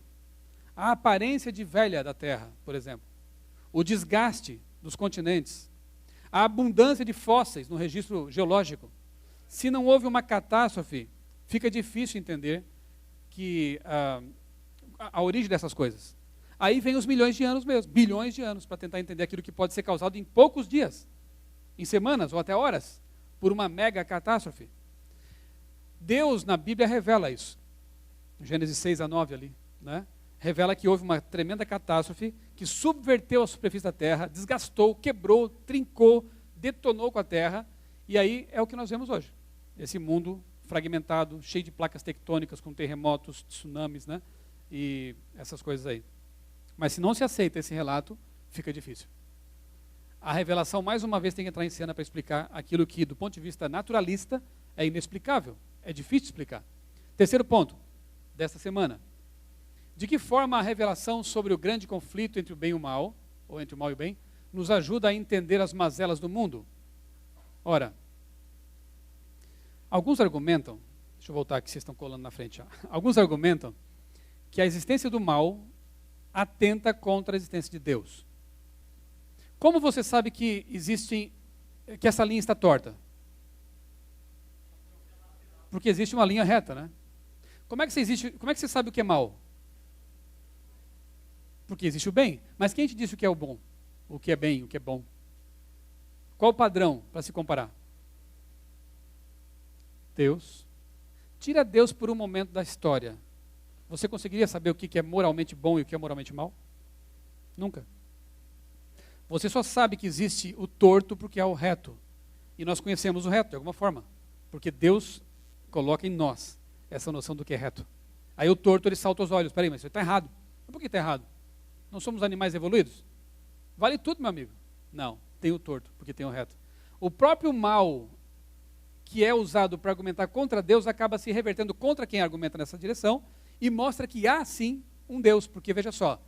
A aparência de velha da Terra, por exemplo, o desgaste dos continentes, a abundância de fósseis no registro geológico. Se não houve uma catástrofe, fica difícil entender que a origem dessas coisas. Aí vem os milhões de anos mesmo, bilhões de anos, para tentar entender aquilo que pode ser causado em poucos dias, em semanas ou até horas, por uma mega catástrofe. Deus, na Bíblia, revela isso. Gênesis 6-9 ali, né? Revela que houve uma tremenda catástrofe que subverteu a superfície da Terra, desgastou, quebrou, trincou, detonou com a Terra, e aí é o que nós vemos hoje. Esse mundo fragmentado, cheio de placas tectônicas, com terremotos, tsunamis, né? E essas coisas aí. Mas se não se aceita esse relato, fica difícil. A revelação, mais uma vez, tem que entrar em cena para explicar aquilo que, do ponto de vista naturalista, é inexplicável, é difícil de explicar. Terceiro ponto desta semana. De que forma a revelação sobre o grande conflito entre o bem e o mal, ou entre o mal e o bem, nos ajuda a entender as mazelas do mundo? Ora, alguns argumentam, deixa eu voltar aqui, vocês estão colando na frente já. Alguns argumentam que a existência do mal atenta contra a existência de Deus. Como você sabe que essa linha está torta? Porque existe uma linha reta, né? Como é que você sabe o que é mal? Porque existe o bem. Mas quem te disse o que é o bom? O que é bem, o que é bom? Qual o padrão para se comparar? Deus. Tira Deus por um momento da história. Você conseguiria saber o que é moralmente bom e o que é moralmente mal? Nunca. Você só sabe que existe o torto porque há o reto. E nós conhecemos o reto de alguma forma. Porque Deus coloca em nós essa noção do que é reto. Aí o torto, ele salta aos olhos. Peraí, mas isso está errado. Mas por que está errado? Não somos animais evoluídos? Vale tudo, meu amigo. Não, tem o torto, porque tem o reto. O próprio mal que é usado para argumentar contra Deus acaba se revertendo contra quem argumenta nessa direção e mostra que há, sim, um Deus. Porque, veja só,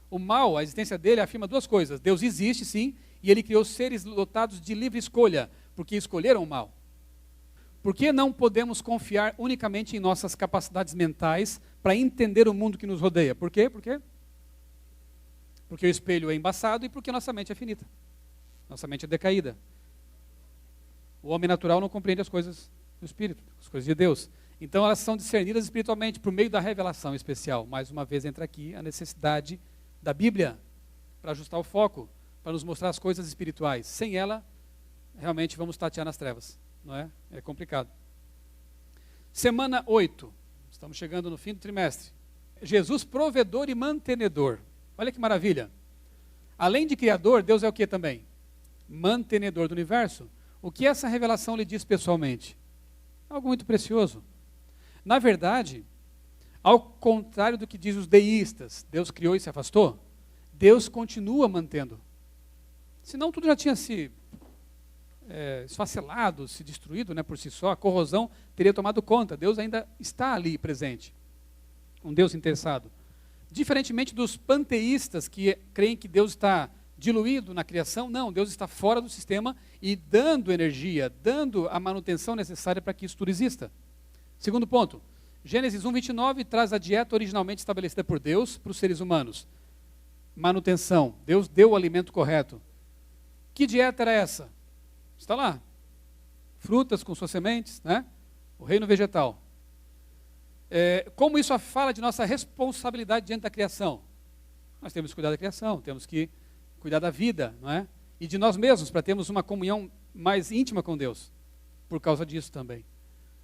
o mal, a existência dele, afirma duas coisas. Deus existe, sim, e ele criou seres dotados de livre escolha, porque escolheram o mal. Por que não podemos confiar unicamente em nossas capacidades mentais para entender o mundo que nos rodeia? Por quê? Por quê? Porque o espelho é embaçado e porque nossa mente é finita. Nossa mente é decaída. O homem natural não compreende as coisas do Espírito, as coisas de Deus. Então elas são discernidas espiritualmente por meio da revelação especial. Mais uma vez entra aqui a necessidade da Bíblia para ajustar o foco, para nos mostrar as coisas espirituais. Sem ela, realmente vamos tatear nas trevas. Não é? É complicado. Semana 8. Estamos chegando no fim do trimestre. Jesus provedor e mantenedor. Olha que maravilha. Além de criador, Deus é o que também? Mantenedor do universo. O que essa revelação lhe diz pessoalmente? Algo muito precioso. Na verdade, ao contrário do que diz os deístas, Deus criou e se afastou, Deus continua mantendo. Senão tudo já tinha se esfacelado, se destruído, né, por si só, a corrosão teria tomado conta. Deus ainda está ali presente. Um Deus interessado. Diferentemente dos panteístas que creem que Deus está diluído na criação, não, Deus está fora do sistema e dando energia, dando a manutenção necessária para que isso tudo exista. Segundo ponto, Gênesis 1:29 traz a dieta originalmente estabelecida por Deus para os seres humanos. Manutenção, Deus deu o alimento correto. Que dieta era essa? Está lá. Frutas com suas sementes, né? O reino vegetal. Como isso fala de nossa responsabilidade diante da criação? Nós temos que cuidar da criação, temos que cuidar da vida, não é? E de nós mesmos, para termos uma comunhão mais íntima com Deus, por causa disso também.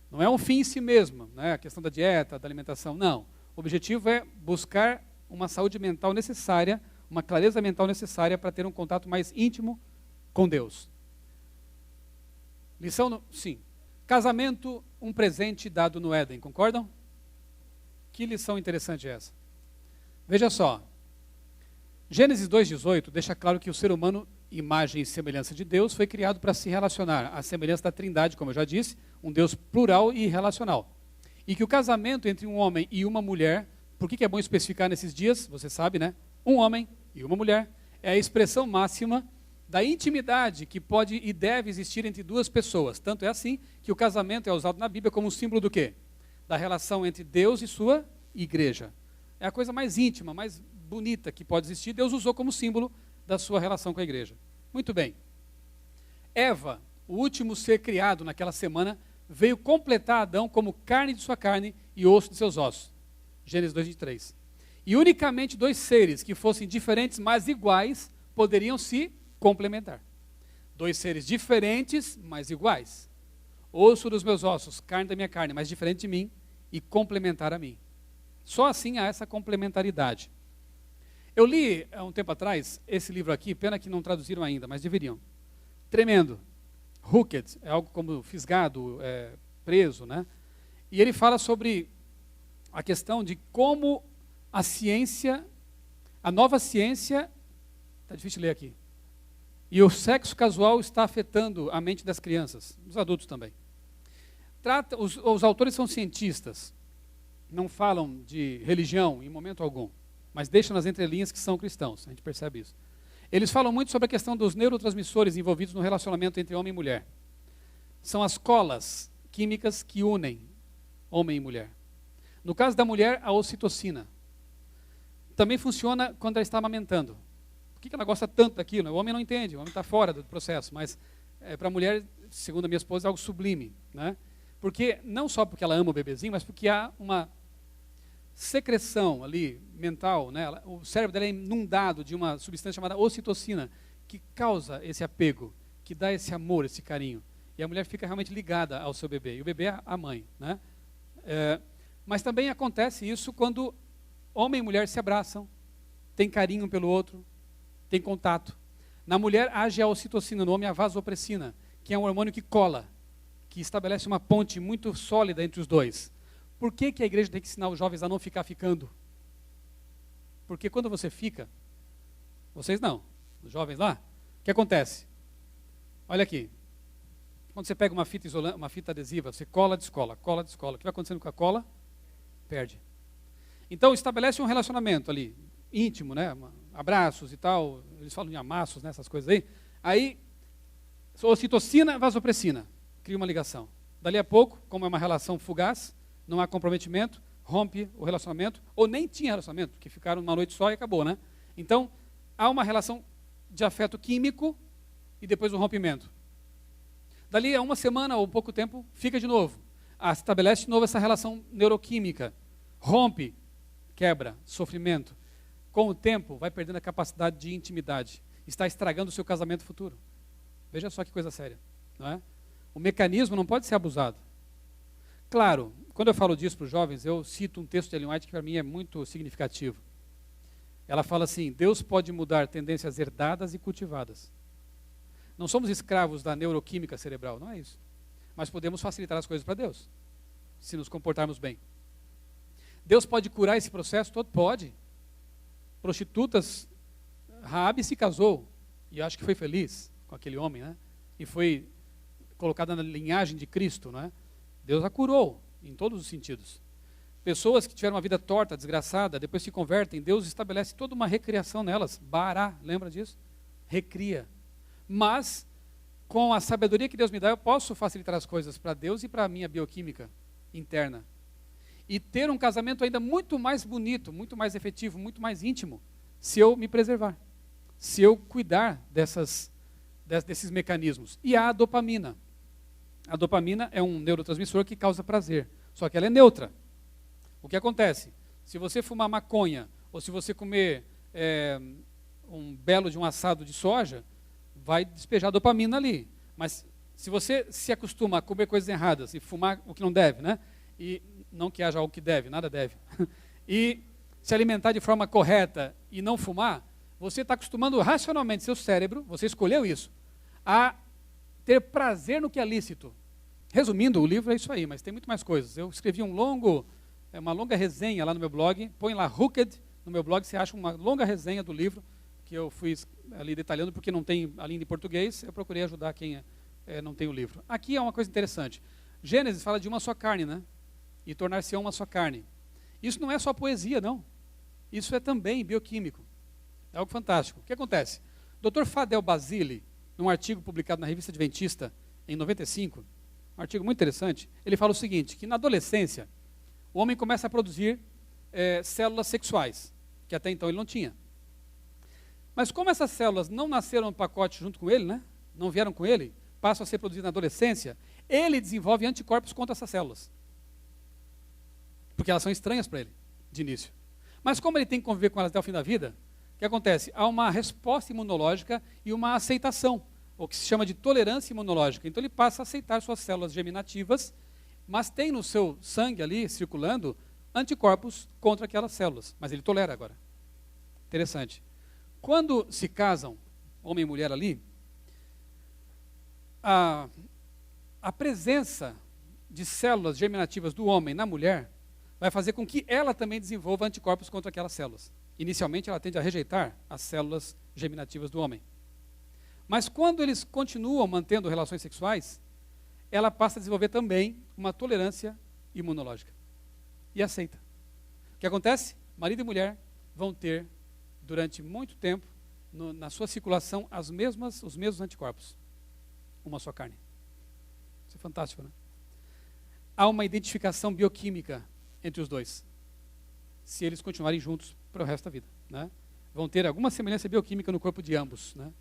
Não é um fim em si mesmo, né? A questão da dieta, da alimentação, não. O objetivo é buscar uma saúde mental necessária, uma clareza mental necessária para ter um contato mais íntimo com Deus. Lição, sim. Casamento, um presente dado no Éden, concordam? Que lição interessante é essa? Veja só, Gênesis 2,18 deixa claro que o ser humano, imagem e semelhança de Deus, foi criado para se relacionar, à semelhança da Trindade, como eu já disse, um Deus plural e relacional. E que o casamento entre um homem e uma mulher, por que é bom especificar nesses dias? Você sabe, né? Um homem e uma mulher é a expressão máxima da intimidade que pode e deve existir entre duas pessoas. Tanto é assim que o casamento é usado na Bíblia como um símbolo do quê? Da relação entre Deus e sua igreja. É a coisa mais íntima, mais bonita que pode existir. Deus usou como símbolo da sua relação com a igreja. Muito bem. Eva, o último ser criado naquela semana, veio completar Adão como carne de sua carne e osso de seus ossos. Gênesis 2:23. E unicamente dois seres que fossem diferentes, mas iguais, poderiam se complementar. Dois seres diferentes, mas iguais. Osso dos meus ossos, carne da minha carne, mas diferente de mim e complementar a mim. Só assim há essa complementaridade. Eu li, há um tempo atrás, esse livro aqui, pena que não traduziram ainda, mas deveriam. Tremendo. Hooked, é algo como fisgado, preso, né? E ele fala sobre a questão de como a ciência, a nova ciência, está difícil ler aqui, e o sexo casual está afetando a mente das crianças, dos adultos também. Os autores são cientistas, não falam de religião em momento algum, mas deixam nas entrelinhas que são cristãos, a gente percebe isso. Eles falam muito sobre a questão dos neurotransmissores envolvidos no relacionamento entre homem e mulher. São as colas químicas que unem homem e mulher. No caso da mulher, a ocitocina. Também funciona quando ela está amamentando. Por que ela gosta tanto daquilo? O homem não entende, o homem está fora do processo, mas para a mulher, segundo a minha esposa, é algo sublime, né? Porque, não só porque ela ama o bebezinho, mas porque há uma secreção ali, mental, né? O cérebro dela é inundado de uma substância chamada ocitocina, que causa esse apego, que dá esse amor, esse carinho. E a mulher fica realmente ligada ao seu bebê, e o bebê é a mãe, né? Mas também acontece isso quando homem e mulher se abraçam, tem carinho um pelo outro, tem contato. Na mulher age a ocitocina, no homem a vasopressina, que é um hormônio que cola, que estabelece uma ponte muito sólida entre os dois. Por que a igreja tem que ensinar os jovens a não ficar ficando? Porque quando você fica, vocês não, os jovens lá, o que acontece? Olha aqui, quando você pega uma fita isolante, uma fita adesiva, você cola, descola, cola, descola. O que vai acontecendo com a cola? Perde. Então estabelece um relacionamento ali, íntimo, né? Abraços e tal, eles falam de amassos, né? Essas coisas aí. Aí, ocitocina, vasopressina, cria uma ligação. Dali a pouco, como é uma relação fugaz, não há comprometimento, rompe o relacionamento, ou nem tinha relacionamento, porque ficaram uma noite só e acabou, né? Então, há uma relação de afeto químico e depois o rompimento. Dali a uma semana ou pouco tempo, fica de novo. Estabelece de novo essa relação neuroquímica. Rompe, quebra, sofrimento. Com o tempo, vai perdendo a capacidade de intimidade. Está estragando o seu casamento futuro. Veja só que coisa séria, não é? O mecanismo não pode ser abusado. Claro, quando eu falo disso para os jovens, eu cito um texto de Ellen White que para mim é muito significativo. Ela fala assim: Deus pode mudar tendências herdadas e cultivadas. Não somos escravos da neuroquímica cerebral, não é isso. Mas podemos facilitar as coisas para Deus, se nos comportarmos bem. Deus pode curar esse processo todo? Pode. Prostitutas, Raabe se casou, e acho que foi feliz com aquele homem, né? E foi colocada na linhagem de Cristo, não é? Deus a curou, em todos os sentidos. Pessoas que tiveram uma vida torta, desgraçada, depois se convertem, Deus estabelece toda uma recriação nelas. Bará, lembra disso? Recria. Mas, com a sabedoria que Deus me dá, eu posso facilitar as coisas para Deus e para a minha bioquímica interna. E ter um casamento ainda muito mais bonito, muito mais efetivo, muito mais íntimo, se eu me preservar, se eu cuidar desses mecanismos. E há a dopamina. A dopamina é um neurotransmissor que causa prazer, só que ela é neutra. O que acontece? Se você fumar maconha, ou se você comer um belo de um assado de soja, vai despejar dopamina ali. Mas se você se acostuma a comer coisas erradas e fumar o que não deve, né? E não que haja algo que deve, nada deve. e se alimentar de forma correta e não fumar, você está acostumando racionalmente seu cérebro, você escolheu isso, a ter prazer no que é lícito. Resumindo, o livro é isso aí, mas tem muito mais coisas. Eu escrevi uma longa resenha lá no meu blog, põe lá Hooked no meu blog, você acha uma longa resenha do livro, que eu fui ali detalhando, porque não tem a língua em português, eu procurei ajudar quem não tem o livro. Aqui é uma coisa interessante. Gênesis fala de uma só carne, né? E tornar-se uma só carne. Isso não é só poesia, não. Isso é também bioquímico. É algo fantástico. O que acontece? Dr. Fadel Basile, num artigo publicado na Revista Adventista, em 95, um artigo muito interessante, ele fala o seguinte, que na adolescência, o homem começa a produzir células sexuais, que até então ele não tinha. Mas como essas células não nasceram no pacote junto com ele, né? Não vieram com ele, passam a ser produzidas na adolescência, ele desenvolve anticorpos contra essas células. Porque elas são estranhas para ele, de início. Mas como ele tem que conviver com elas até o fim da vida, o que acontece? Há uma resposta imunológica e uma aceitação, o que se chama de tolerância imunológica. Então ele passa a aceitar suas células germinativas, mas tem no seu sangue ali, circulando, anticorpos contra aquelas células. Mas ele tolera agora. Interessante. Quando se casam, homem e mulher ali, a presença de células germinativas do homem na mulher vai fazer com que ela também desenvolva anticorpos contra aquelas células. Inicialmente ela tende a rejeitar as células germinativas do homem. Mas quando eles continuam mantendo relações sexuais, ela passa a desenvolver também uma tolerância imunológica. E aceita. O que acontece? Marido e mulher vão ter, durante muito tempo, na sua circulação, os mesmos anticorpos. Uma só carne. Isso é fantástico, né? Há uma identificação bioquímica entre os dois, se eles continuarem juntos para o resto da vida, né? Vão ter alguma semelhança bioquímica no corpo de ambos, né?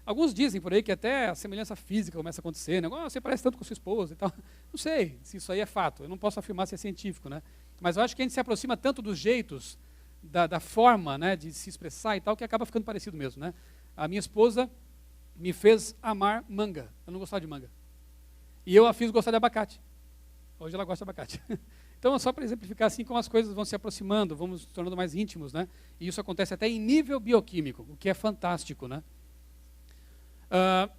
Alguns dizem por aí que até a semelhança física começa a acontecer, né? Você parece tanto com sua esposa e tal. Não sei se isso aí é fato, eu não posso afirmar se é científico, né? Mas eu acho que a gente se aproxima tanto dos jeitos, da forma, né, de se expressar e tal, que acaba ficando parecido mesmo, né? A minha esposa me fez amar manga, eu não gostava de manga. E eu a fiz gostar de abacate. Hoje ela gosta de abacate. Então, é só para exemplificar assim como as coisas vão se aproximando, vamos se tornando mais íntimos, né? E isso acontece até em nível bioquímico, o que é fantástico, né?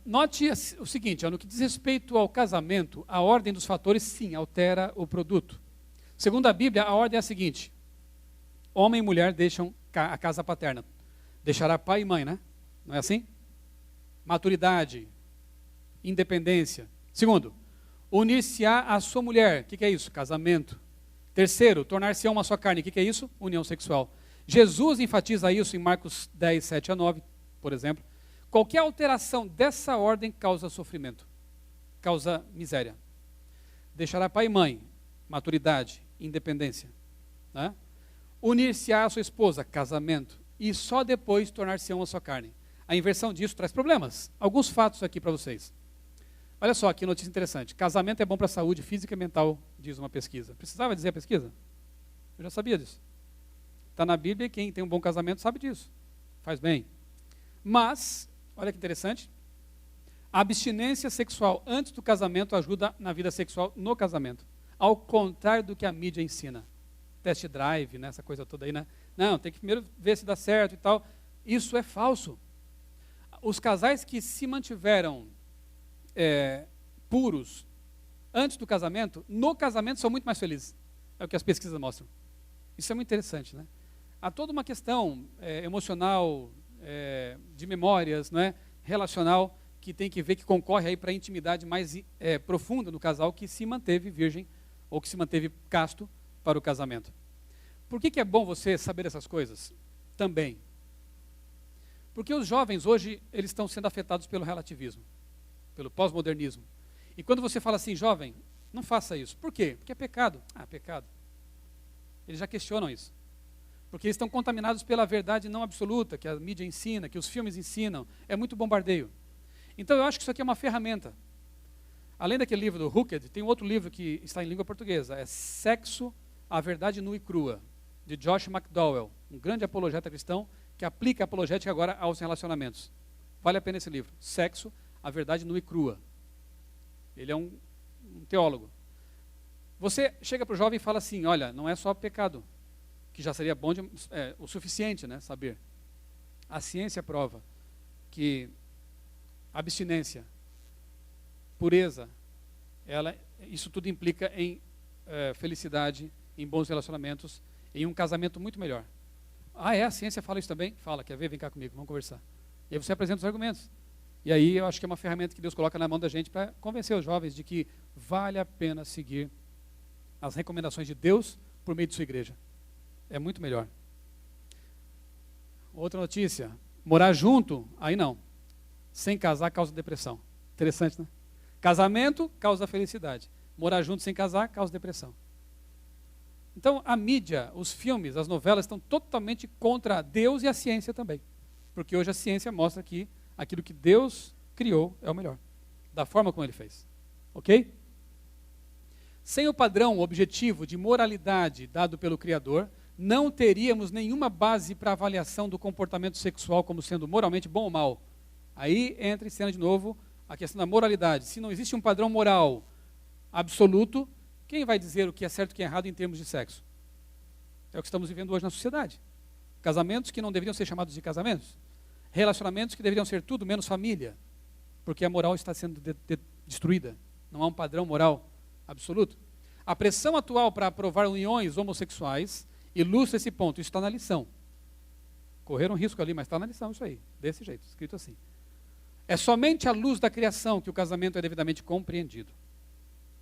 Note o seguinte, no que diz respeito ao casamento, a ordem dos fatores, sim, altera o produto. Segundo a Bíblia, a ordem é a seguinte: homem e mulher deixam a casa paterna. Deixará pai e mãe, né? Não é assim? Maturidade, independência. Segundo, unir-se-á a sua mulher. O que é isso? Casamento. Terceiro, tornar-se uma só carne. O que é isso? União sexual. Jesus enfatiza isso em Marcos 10, 7 a 9, por exemplo. Qualquer alteração dessa ordem causa sofrimento, causa miséria. Deixará pai e mãe, maturidade, independência. Né? Unir-se-á a sua esposa, casamento. E só depois tornar-se uma só carne. A inversão disso traz problemas. Alguns fatos aqui para vocês. Olha só, que notícia interessante. Casamento é bom para a saúde física e mental, diz uma pesquisa. Precisava dizer a pesquisa? Eu já sabia disso. Está na Bíblia e quem tem um bom casamento sabe disso. Faz bem. Mas, olha que interessante, a abstinência sexual antes do casamento ajuda na vida sexual no casamento. Ao contrário do que a mídia ensina. Test drive, né, essa coisa toda aí, né? Não, tem que primeiro ver se dá certo e tal. Isso é falso. Os casais que se mantiveram puros antes do casamento, no casamento são muito mais felizes. É o que as pesquisas mostram. Isso é muito interessante, né? Há toda uma questão emocional, de memórias, não é? Relacional, que tem que ver, que concorre aí para a intimidade mais profunda no casal que se manteve virgem ou que se manteve casto para o casamento. Por que é bom você saber essas coisas? Também. Porque os jovens hoje, eles estão sendo afetados pelo relativismo, pelo pós-modernismo. E quando você fala assim, jovem, não faça isso. Por quê? Porque é pecado. Ah, pecado. Eles já questionam isso. Porque eles estão contaminados pela verdade não absoluta, que a mídia ensina, que os filmes ensinam. É muito bombardeio. Então eu acho que isso aqui é uma ferramenta. Além daquele livro do Hooked, tem um outro livro que está em língua portuguesa. É Sexo, a Verdade Nua e Crua, de Josh McDowell, um grande apologeta cristão, que aplica a apologética agora aos relacionamentos. Vale a pena esse livro. Sexo, a Verdade Nua e Crua. Ele é um teólogo. Você chega para o jovem e fala assim, olha, não é só pecado. que já seria bom o suficiente, né, saber. A ciência prova que abstinência, pureza, isso tudo implica em felicidade, em bons relacionamentos, em um casamento muito melhor. A ciência fala isso também? Fala, quer ver? Vem cá comigo, vamos conversar. E aí você apresenta os argumentos. E aí eu acho que é uma ferramenta que Deus coloca na mão da gente para convencer os jovens de que vale a pena seguir as recomendações de Deus por meio de sua igreja. É muito melhor. Outra notícia, morar junto, aí não. Sem casar causa depressão. Interessante, né? Casamento causa felicidade. Morar junto sem casar causa depressão. Então, a mídia, os filmes, as novelas estão totalmente contra Deus e a ciência também. Porque hoje a ciência mostra que aquilo que Deus criou é o melhor. Da forma como Ele fez. Ok? Sem o padrão objetivo de moralidade dado pelo Criador, não teríamos nenhuma base para avaliação do comportamento sexual como sendo moralmente bom ou mal. Aí entra em cena de novo a questão da moralidade. Se não existe um padrão moral absoluto, quem vai dizer o que é certo e o que é errado em termos de sexo? É o que estamos vivendo hoje na sociedade. Casamentos que não deveriam ser chamados de casamentos. Relacionamentos que deveriam ser tudo menos família. Porque a moral está sendo destruída. Não há um padrão moral absoluto. A pressão atual para aprovar uniões homossexuais ilustra esse ponto. Isso está na lição. Correram risco ali, mas está na lição isso aí. Desse jeito, escrito assim. É somente à luz da criação que o casamento é devidamente compreendido.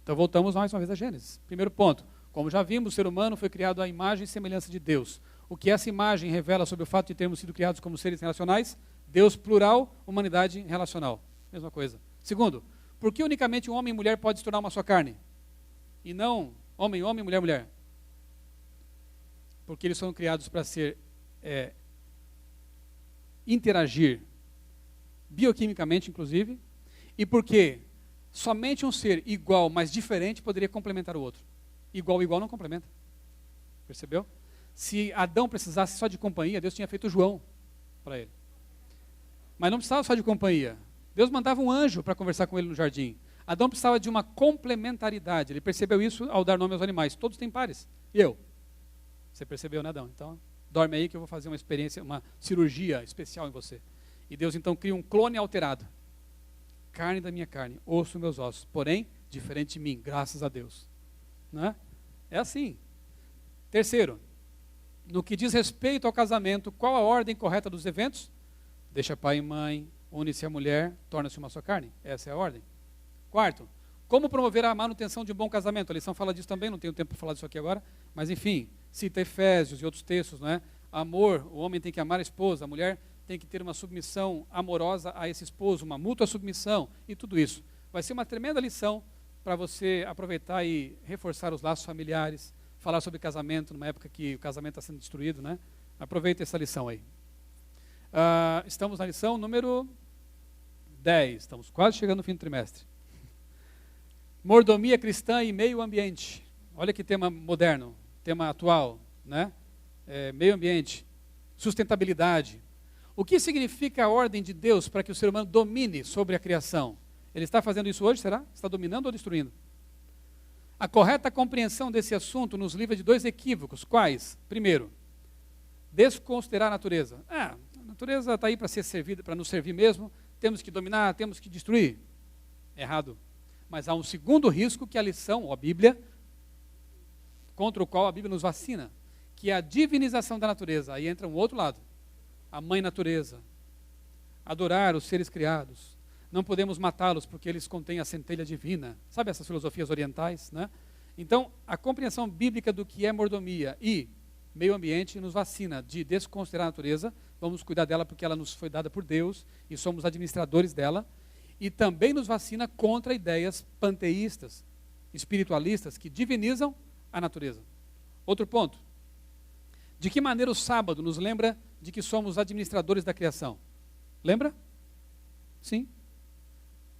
Então voltamos mais uma vez a Gênesis. Primeiro ponto. Como já vimos, o ser humano foi criado à imagem e semelhança de Deus. O que essa imagem revela sobre o fato de termos sido criados como seres relacionais? Deus plural, humanidade relacional. Mesma coisa. Segundo, por que unicamente um homem e mulher pode se tornar uma só carne? E não homem, mulher, mulher? Porque eles foram criados para interagir bioquimicamente, inclusive, e porque somente um ser igual, mas diferente, poderia complementar o outro. Igual não complementa. Percebeu? Se Adão precisasse só de companhia, Deus tinha feito João para ele. Mas não precisava só de companhia. Deus mandava um anjo para conversar com ele no jardim. Adão precisava de uma complementaridade. Ele percebeu isso ao dar nome aos animais. Todos têm pares. E eu? Você percebeu, né, Adão? Então, dorme aí que eu vou fazer uma experiência, uma cirurgia especial em você. E Deus então cria um clone alterado. Carne da minha carne, osso dos meus ossos. Porém, diferente de mim, graças a Deus. Não é? É assim. Terceiro, no que diz respeito ao casamento, qual a ordem correta dos eventos? Deixa pai e mãe, une-se a mulher, torna-se uma só carne. Essa é a ordem. Quarto, como promover a manutenção de um bom casamento? A lição fala disso também, não tenho tempo para falar disso aqui agora, mas enfim, cita Efésios e outros textos, não é? Amor, o homem tem que amar a esposa, a mulher tem que ter uma submissão amorosa a esse esposo, uma mútua submissão e tudo isso. Vai ser uma tremenda lição para você aproveitar e reforçar os laços familiares, falar sobre casamento numa época que o casamento está sendo destruído, né? Aproveita essa lição aí. Estamos na lição número 10, estamos quase chegando no fim do trimestre. Mordomia cristã e meio ambiente. Olha que tema moderno, tema atual, né? Meio ambiente, sustentabilidade. O que significa a ordem de Deus para que o ser humano domine sobre a criação? Ele está fazendo isso hoje, será? Está dominando ou destruindo? A correta compreensão desse assunto nos livra de dois equívocos. Quais? Primeiro, desconsiderar a natureza. A natureza está aí para ser servida, para nos servir mesmo. Temos que dominar, temos que destruir. Errado. Mas há um segundo risco que a lição, ou a Bíblia, contra o qual a Bíblia nos vacina, que é a divinização da natureza. Aí entra um outro lado. A mãe natureza. Adorar os seres criados. Não podemos matá-los porque eles contêm a centelha divina. Sabe essas filosofias orientais, né? Então, a compreensão bíblica do que é mordomia e meio ambiente nos vacina de desconsiderar a natureza. Vamos cuidar dela porque ela nos foi dada por Deus e somos administradores dela. E também nos vacina contra ideias panteístas, espiritualistas, que divinizam a natureza. Outro ponto. De que maneira o sábado nos lembra de que somos administradores da criação? Lembra? Sim.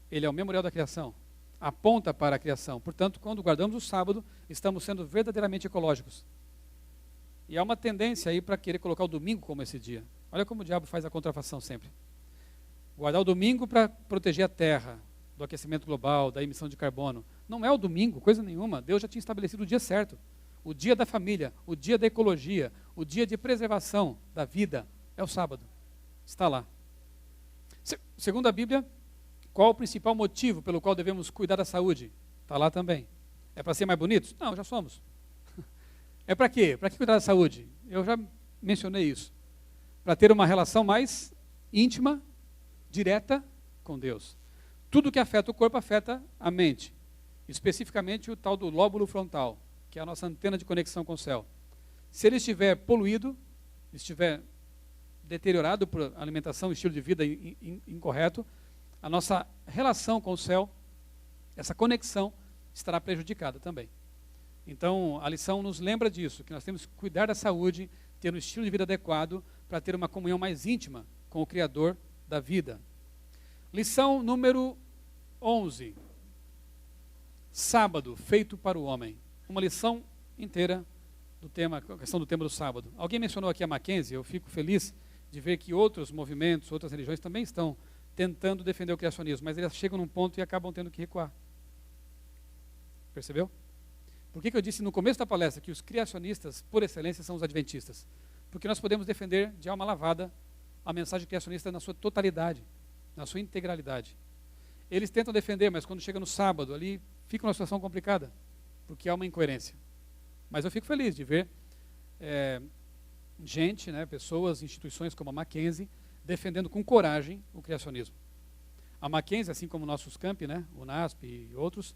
Ele é o memorial da criação. Aponta para a criação. Portanto, quando guardamos o sábado, estamos sendo verdadeiramente ecológicos. E há uma tendência aí para querer colocar o domingo como esse dia. Olha como o diabo faz a contrafação sempre. Guardar o domingo para proteger a terra do aquecimento global, da emissão de carbono. Não é o domingo, coisa nenhuma. Deus já tinha estabelecido o dia certo. O dia da família, o dia da ecologia, o dia de preservação da vida é o sábado. Está lá. Segundo a Bíblia, qual o principal motivo pelo qual devemos cuidar da saúde? Está lá também. É para ser mais bonitos? Não, já somos. É para quê? Para que cuidar da saúde? Eu já mencionei isso. Para ter uma relação mais íntima, direta com Deus. Tudo que afeta o corpo afeta a mente. Especificamente o tal do lóbulo frontal, que é a nossa antena de conexão com o céu. Se ele estiver poluído, estiver deteriorado por alimentação, estilo de vida incorreto, a nossa relação com o céu, essa conexão, estará prejudicada também. Então, a lição nos lembra disso, que nós temos que cuidar da saúde, ter um estilo de vida adequado, para ter uma comunhão mais íntima com o Criador da vida. Lição número 11. Sábado, feito para o homem. Uma lição inteira do tema, a questão do tema do sábado. Alguém mencionou aqui a Mackenzie, eu fico feliz de ver que outros movimentos, outras religiões também estão tentando defender o criacionismo, mas eles chegam num ponto e acabam tendo que recuar. Percebeu? Por que eu disse no começo da palestra que os criacionistas, por excelência, são os adventistas? Porque nós podemos defender de alma lavada a mensagem criacionista na sua totalidade, na sua integralidade. Eles tentam defender, mas quando chega no sábado, ali fica uma situação complicada, porque há uma incoerência. Mas eu fico feliz de ver gente, pessoas, instituições como a Mackenzie, defendendo com coragem o criacionismo. A Mackenzie, assim como nossos campi, o NASP e outros,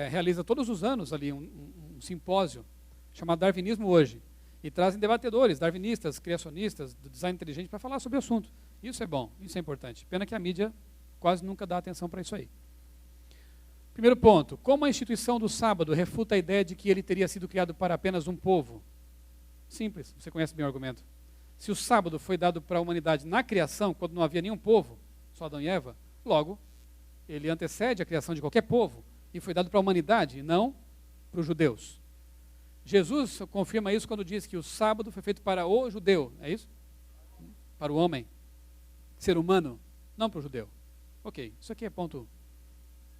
realiza todos os anos ali um simpósio chamado Darwinismo Hoje, e trazem debatedores, darwinistas, criacionistas, do design inteligente para falar sobre o assunto. Isso é bom, isso é importante. Pena que a mídia quase nunca dá atenção para isso aí. Primeiro ponto, como a instituição do sábado refuta a ideia de que ele teria sido criado para apenas um povo? Simples, você conhece bem o argumento. Se o sábado foi dado para a humanidade na criação, quando não havia nenhum povo, só Adão e Eva, logo, ele antecede a criação de qualquer povo, e foi dado para a humanidade, e não para os judeus. Jesus confirma isso quando diz que o sábado foi feito para o judeu, é isso? Para o homem, ser humano, não para o judeu. Ok, isso aqui é ponto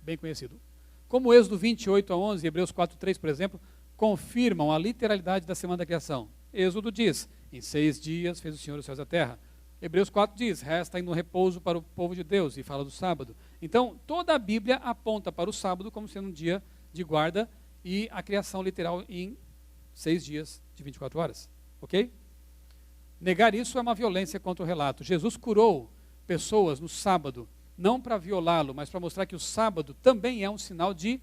bem conhecido. Como o Êxodo 28:11 e Hebreus 4:3, por exemplo, confirmam a literalidade da semana da criação. Êxodo diz, em 6 dias fez o Senhor os céus e a terra. Hebreus 4 diz, resta ainda um repouso para o povo de Deus, e fala do sábado. Então, toda a Bíblia aponta para o sábado como sendo um dia de guarda e a criação literal em 6 dias de 24 horas. Ok? Negar isso é uma violência contra o relato. Jesus curou pessoas no sábado, não para violá-lo, mas para mostrar que o sábado também é um sinal de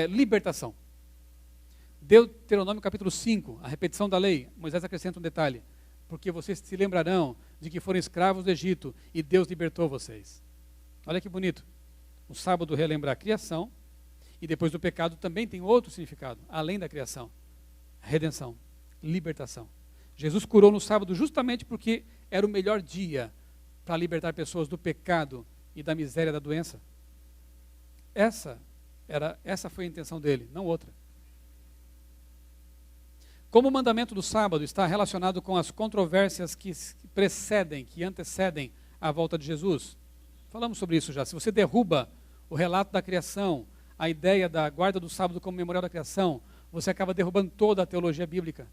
libertação. Deuteronômio capítulo 5, a repetição da lei, Moisés acrescenta um detalhe, porque vocês se lembrarão de que foram escravos do Egito e Deus libertou vocês. Olha que bonito. O sábado relembra a criação e depois do pecado também tem outro significado, além da criação. Redenção, libertação. Jesus curou no sábado justamente porque era o melhor dia para libertar pessoas do pecado e da miséria da doença. Essa foi a intenção dele, não outra. Como o mandamento do sábado está relacionado com as controvérsias que precedem, que antecedem a volta de Jesus? Falamos sobre isso já. Se você derruba o relato da criação, a ideia da guarda do sábado como memorial da criação, você acaba derrubando toda a teologia bíblica.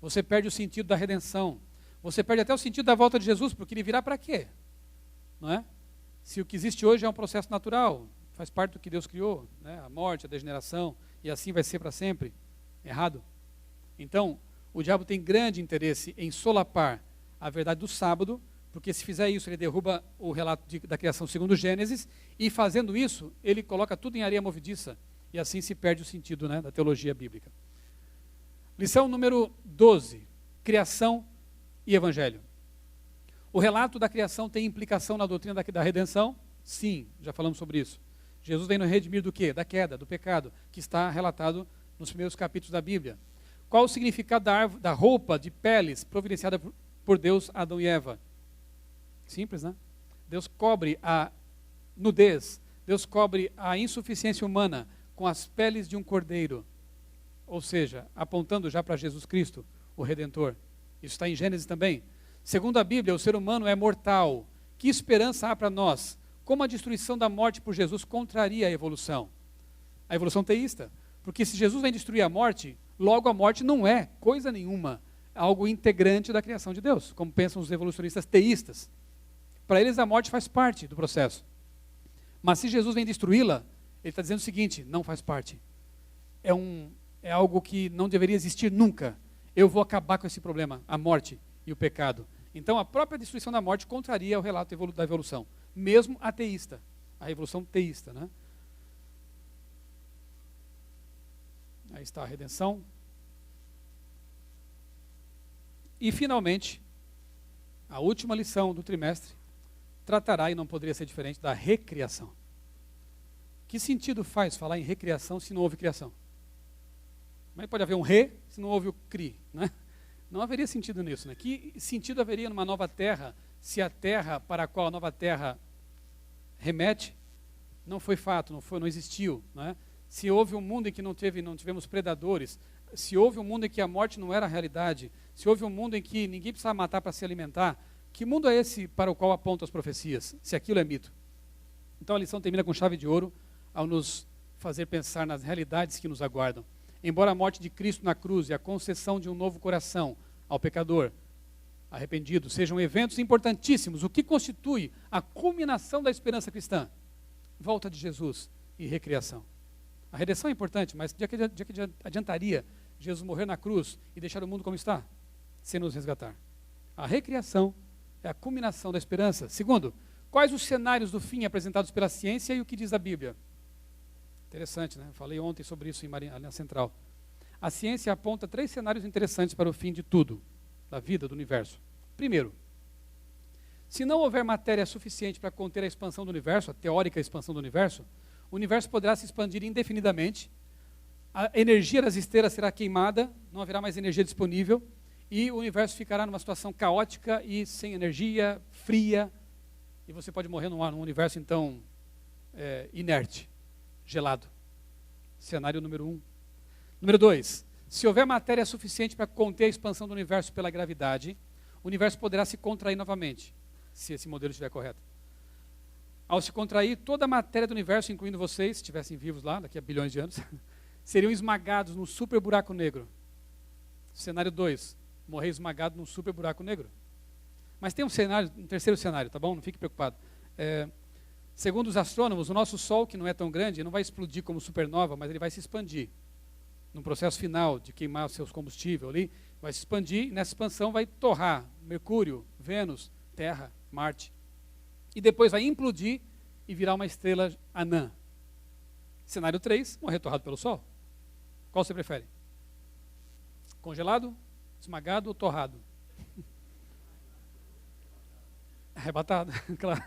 Você perde o sentido da redenção. Você perde até o sentido da volta de Jesus, porque ele virá para quê? Não é? Se o que existe hoje é um processo natural, faz parte do que Deus criou, a morte, a degeneração, e assim vai ser para sempre. Errado. Então, o diabo tem grande interesse em solapar a verdade do sábado, porque se fizer isso, ele derruba o relato da criação segundo Gênesis, e fazendo isso, ele coloca tudo em areia movediça, e assim se perde o sentido da teologia bíblica. Lição número 12, criação e evangelho. O relato da criação tem implicação na doutrina da redenção? Sim, já falamos sobre isso. Jesus vem nos redimir do quê? Da queda, do pecado, que está relatado nos primeiros capítulos da Bíblia. Qual o significado da roupa de peles providenciada por Deus a Adão e Eva? Simples, né? Deus cobre a nudez, Deus cobre a insuficiência humana com as peles de um cordeiro, ou seja, apontando já para Jesus Cristo, o Redentor. Isso está em Gênesis também. Segundo a Bíblia, o ser humano é mortal. Que esperança há para nós? Como a destruição da morte por Jesus contraria a evolução? A evolução teísta. Porque se Jesus vem destruir a morte, logo a morte não é coisa nenhuma. algo integrante da criação de Deus, como pensam os evolucionistas teístas. Para eles a morte faz parte do processo. Mas se Jesus vem destruí-la, ele está dizendo o seguinte: não faz parte. É algo que não deveria existir nunca. Eu vou acabar com esse problema, a morte e o pecado. Então a própria destruição da morte contraria o relato da evolução, mesmo ateísta, a evolução teísta, né? Aí está a redenção. E finalmente, a última lição do trimestre tratará, e não poderia ser diferente, da recriação. Que sentido faz falar em recriação se não houve criação? Como é que pode haver um re se não houve o cri, né? Não haveria sentido nisso, né? Que sentido haveria numa nova terra se a terra para a qual a nova terra remete não foi fato, não existiu, né? Se houve um mundo em que não tivemos predadores, se houve um mundo em que a morte não era a realidade, se houve um mundo em que ninguém precisava matar para se alimentar, que mundo é esse para o qual apontam as profecias, se aquilo é mito? Então a lição termina com chave de ouro ao nos fazer pensar nas realidades que nos aguardam. Embora a morte de Cristo na cruz e a concessão de um novo coração ao pecador arrependido sejam eventos importantíssimos, o que constitui a culminação da esperança cristã? Volta de Jesus e recriação. A redenção é importante, mas de que adiantaria Jesus morrer na cruz e deixar o mundo como está, sem nos resgatar? A recriação é a culminação da esperança. Segundo, quais os cenários do fim apresentados pela ciência e o que diz a Bíblia? Interessante, né? Falei ontem sobre isso em Aliança Central. A ciência aponta 3 cenários interessantes para o fim de tudo, da vida, do universo. Primeiro, se não houver matéria suficiente para conter a expansão do universo, a teórica expansão do universo, o universo poderá se expandir indefinidamente, a energia das estrelas será queimada, não haverá mais energia disponível, e o universo ficará numa situação caótica e sem energia, fria, e você pode morrer num universo, então, inerte, gelado. Cenário número 1. Número 2, se houver matéria suficiente para conter a expansão do universo pela gravidade, o universo poderá se contrair novamente, se esse modelo estiver correto. Ao se contrair, toda a matéria do universo, incluindo vocês, se estivessem vivos lá, daqui a bilhões de anos, seriam esmagados num super buraco negro. Cenário 2, morrer esmagado num super buraco negro. Mas tem um terceiro cenário, tá bom? Não fique preocupado. Segundo os astrônomos, o nosso Sol, que não é tão grande, não vai explodir como supernova, mas ele vai se expandir. No processo final de queimar os seus combustíveis ali, vai se expandir, e nessa expansão vai torrar Mercúrio, Vênus, Terra, Marte. E depois vai implodir e virar uma estrela anã. Cenário 3, morrer torrado pelo Sol. Qual você prefere? Congelado, esmagado ou torrado? Arrebatado, claro.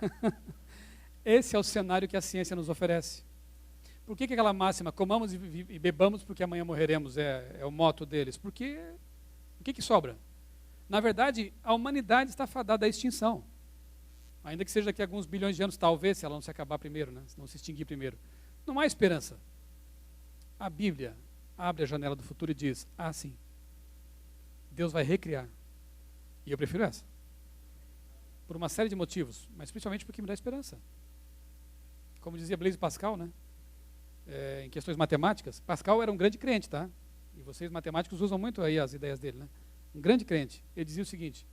Esse é o cenário que a ciência nos oferece. Por que aquela máxima, comamos e bebamos porque amanhã morreremos, é o moto deles? Porque o que sobra? Na verdade, a humanidade está fadada à extinção. Ainda que seja daqui a alguns bilhões de anos, talvez, se ela não se acabar primeiro, né? Se não se extinguir primeiro. Não há esperança. A Bíblia abre a janela do futuro e diz, sim, Deus vai recriar. E eu prefiro essa. Por uma série de motivos, mas principalmente porque me dá esperança. Como dizia Blaise Pascal, né? Em questões matemáticas, Pascal era um grande crente, tá? E vocês matemáticos usam muito aí as ideias dele, né? Um grande crente. Ele dizia o seguinte,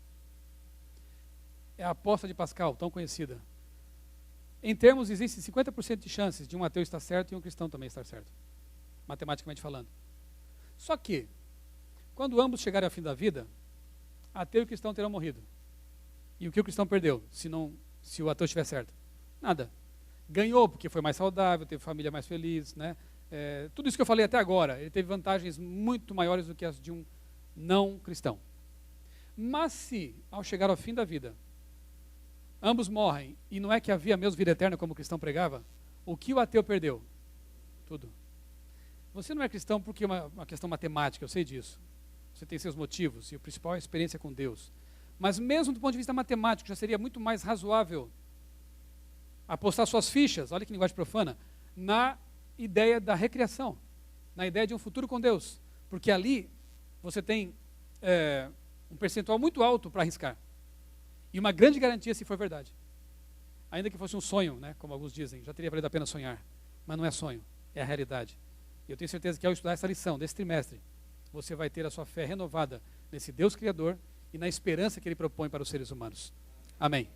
é a aposta de Pascal, tão conhecida. Em termos, existe 50% de chances de um ateu estar certo e um cristão também estar certo, matematicamente falando. Só que, quando ambos chegarem ao fim da vida, ateu e cristão terão morrido. E o que o cristão perdeu, se o ateu estiver certo? Nada. Ganhou porque foi mais saudável, teve família mais feliz, né? Tudo isso que eu falei até agora, ele teve vantagens muito maiores do que as de um não cristão. Mas se, ao chegar ao fim da vida, ambos morrem, e não é que havia mesmo vida eterna como o cristão pregava, o que o ateu perdeu? Tudo. Você não é cristão porque é uma questão matemática, eu sei disso. Você tem seus motivos, e o principal é a experiência com Deus. Mas mesmo do ponto de vista matemático, já seria muito mais razoável apostar suas fichas, olha que linguagem profana, na ideia da recriação, na ideia de um futuro com Deus. Porque ali você tem um percentual muito alto para arriscar. E uma grande garantia se for verdade. Ainda que fosse um sonho, né, como alguns dizem, já teria valido a pena sonhar. Mas não é sonho, é a realidade. E eu tenho certeza que ao estudar essa lição desse trimestre, você vai ter a sua fé renovada nesse Deus Criador e na esperança que Ele propõe para os seres humanos. Amém.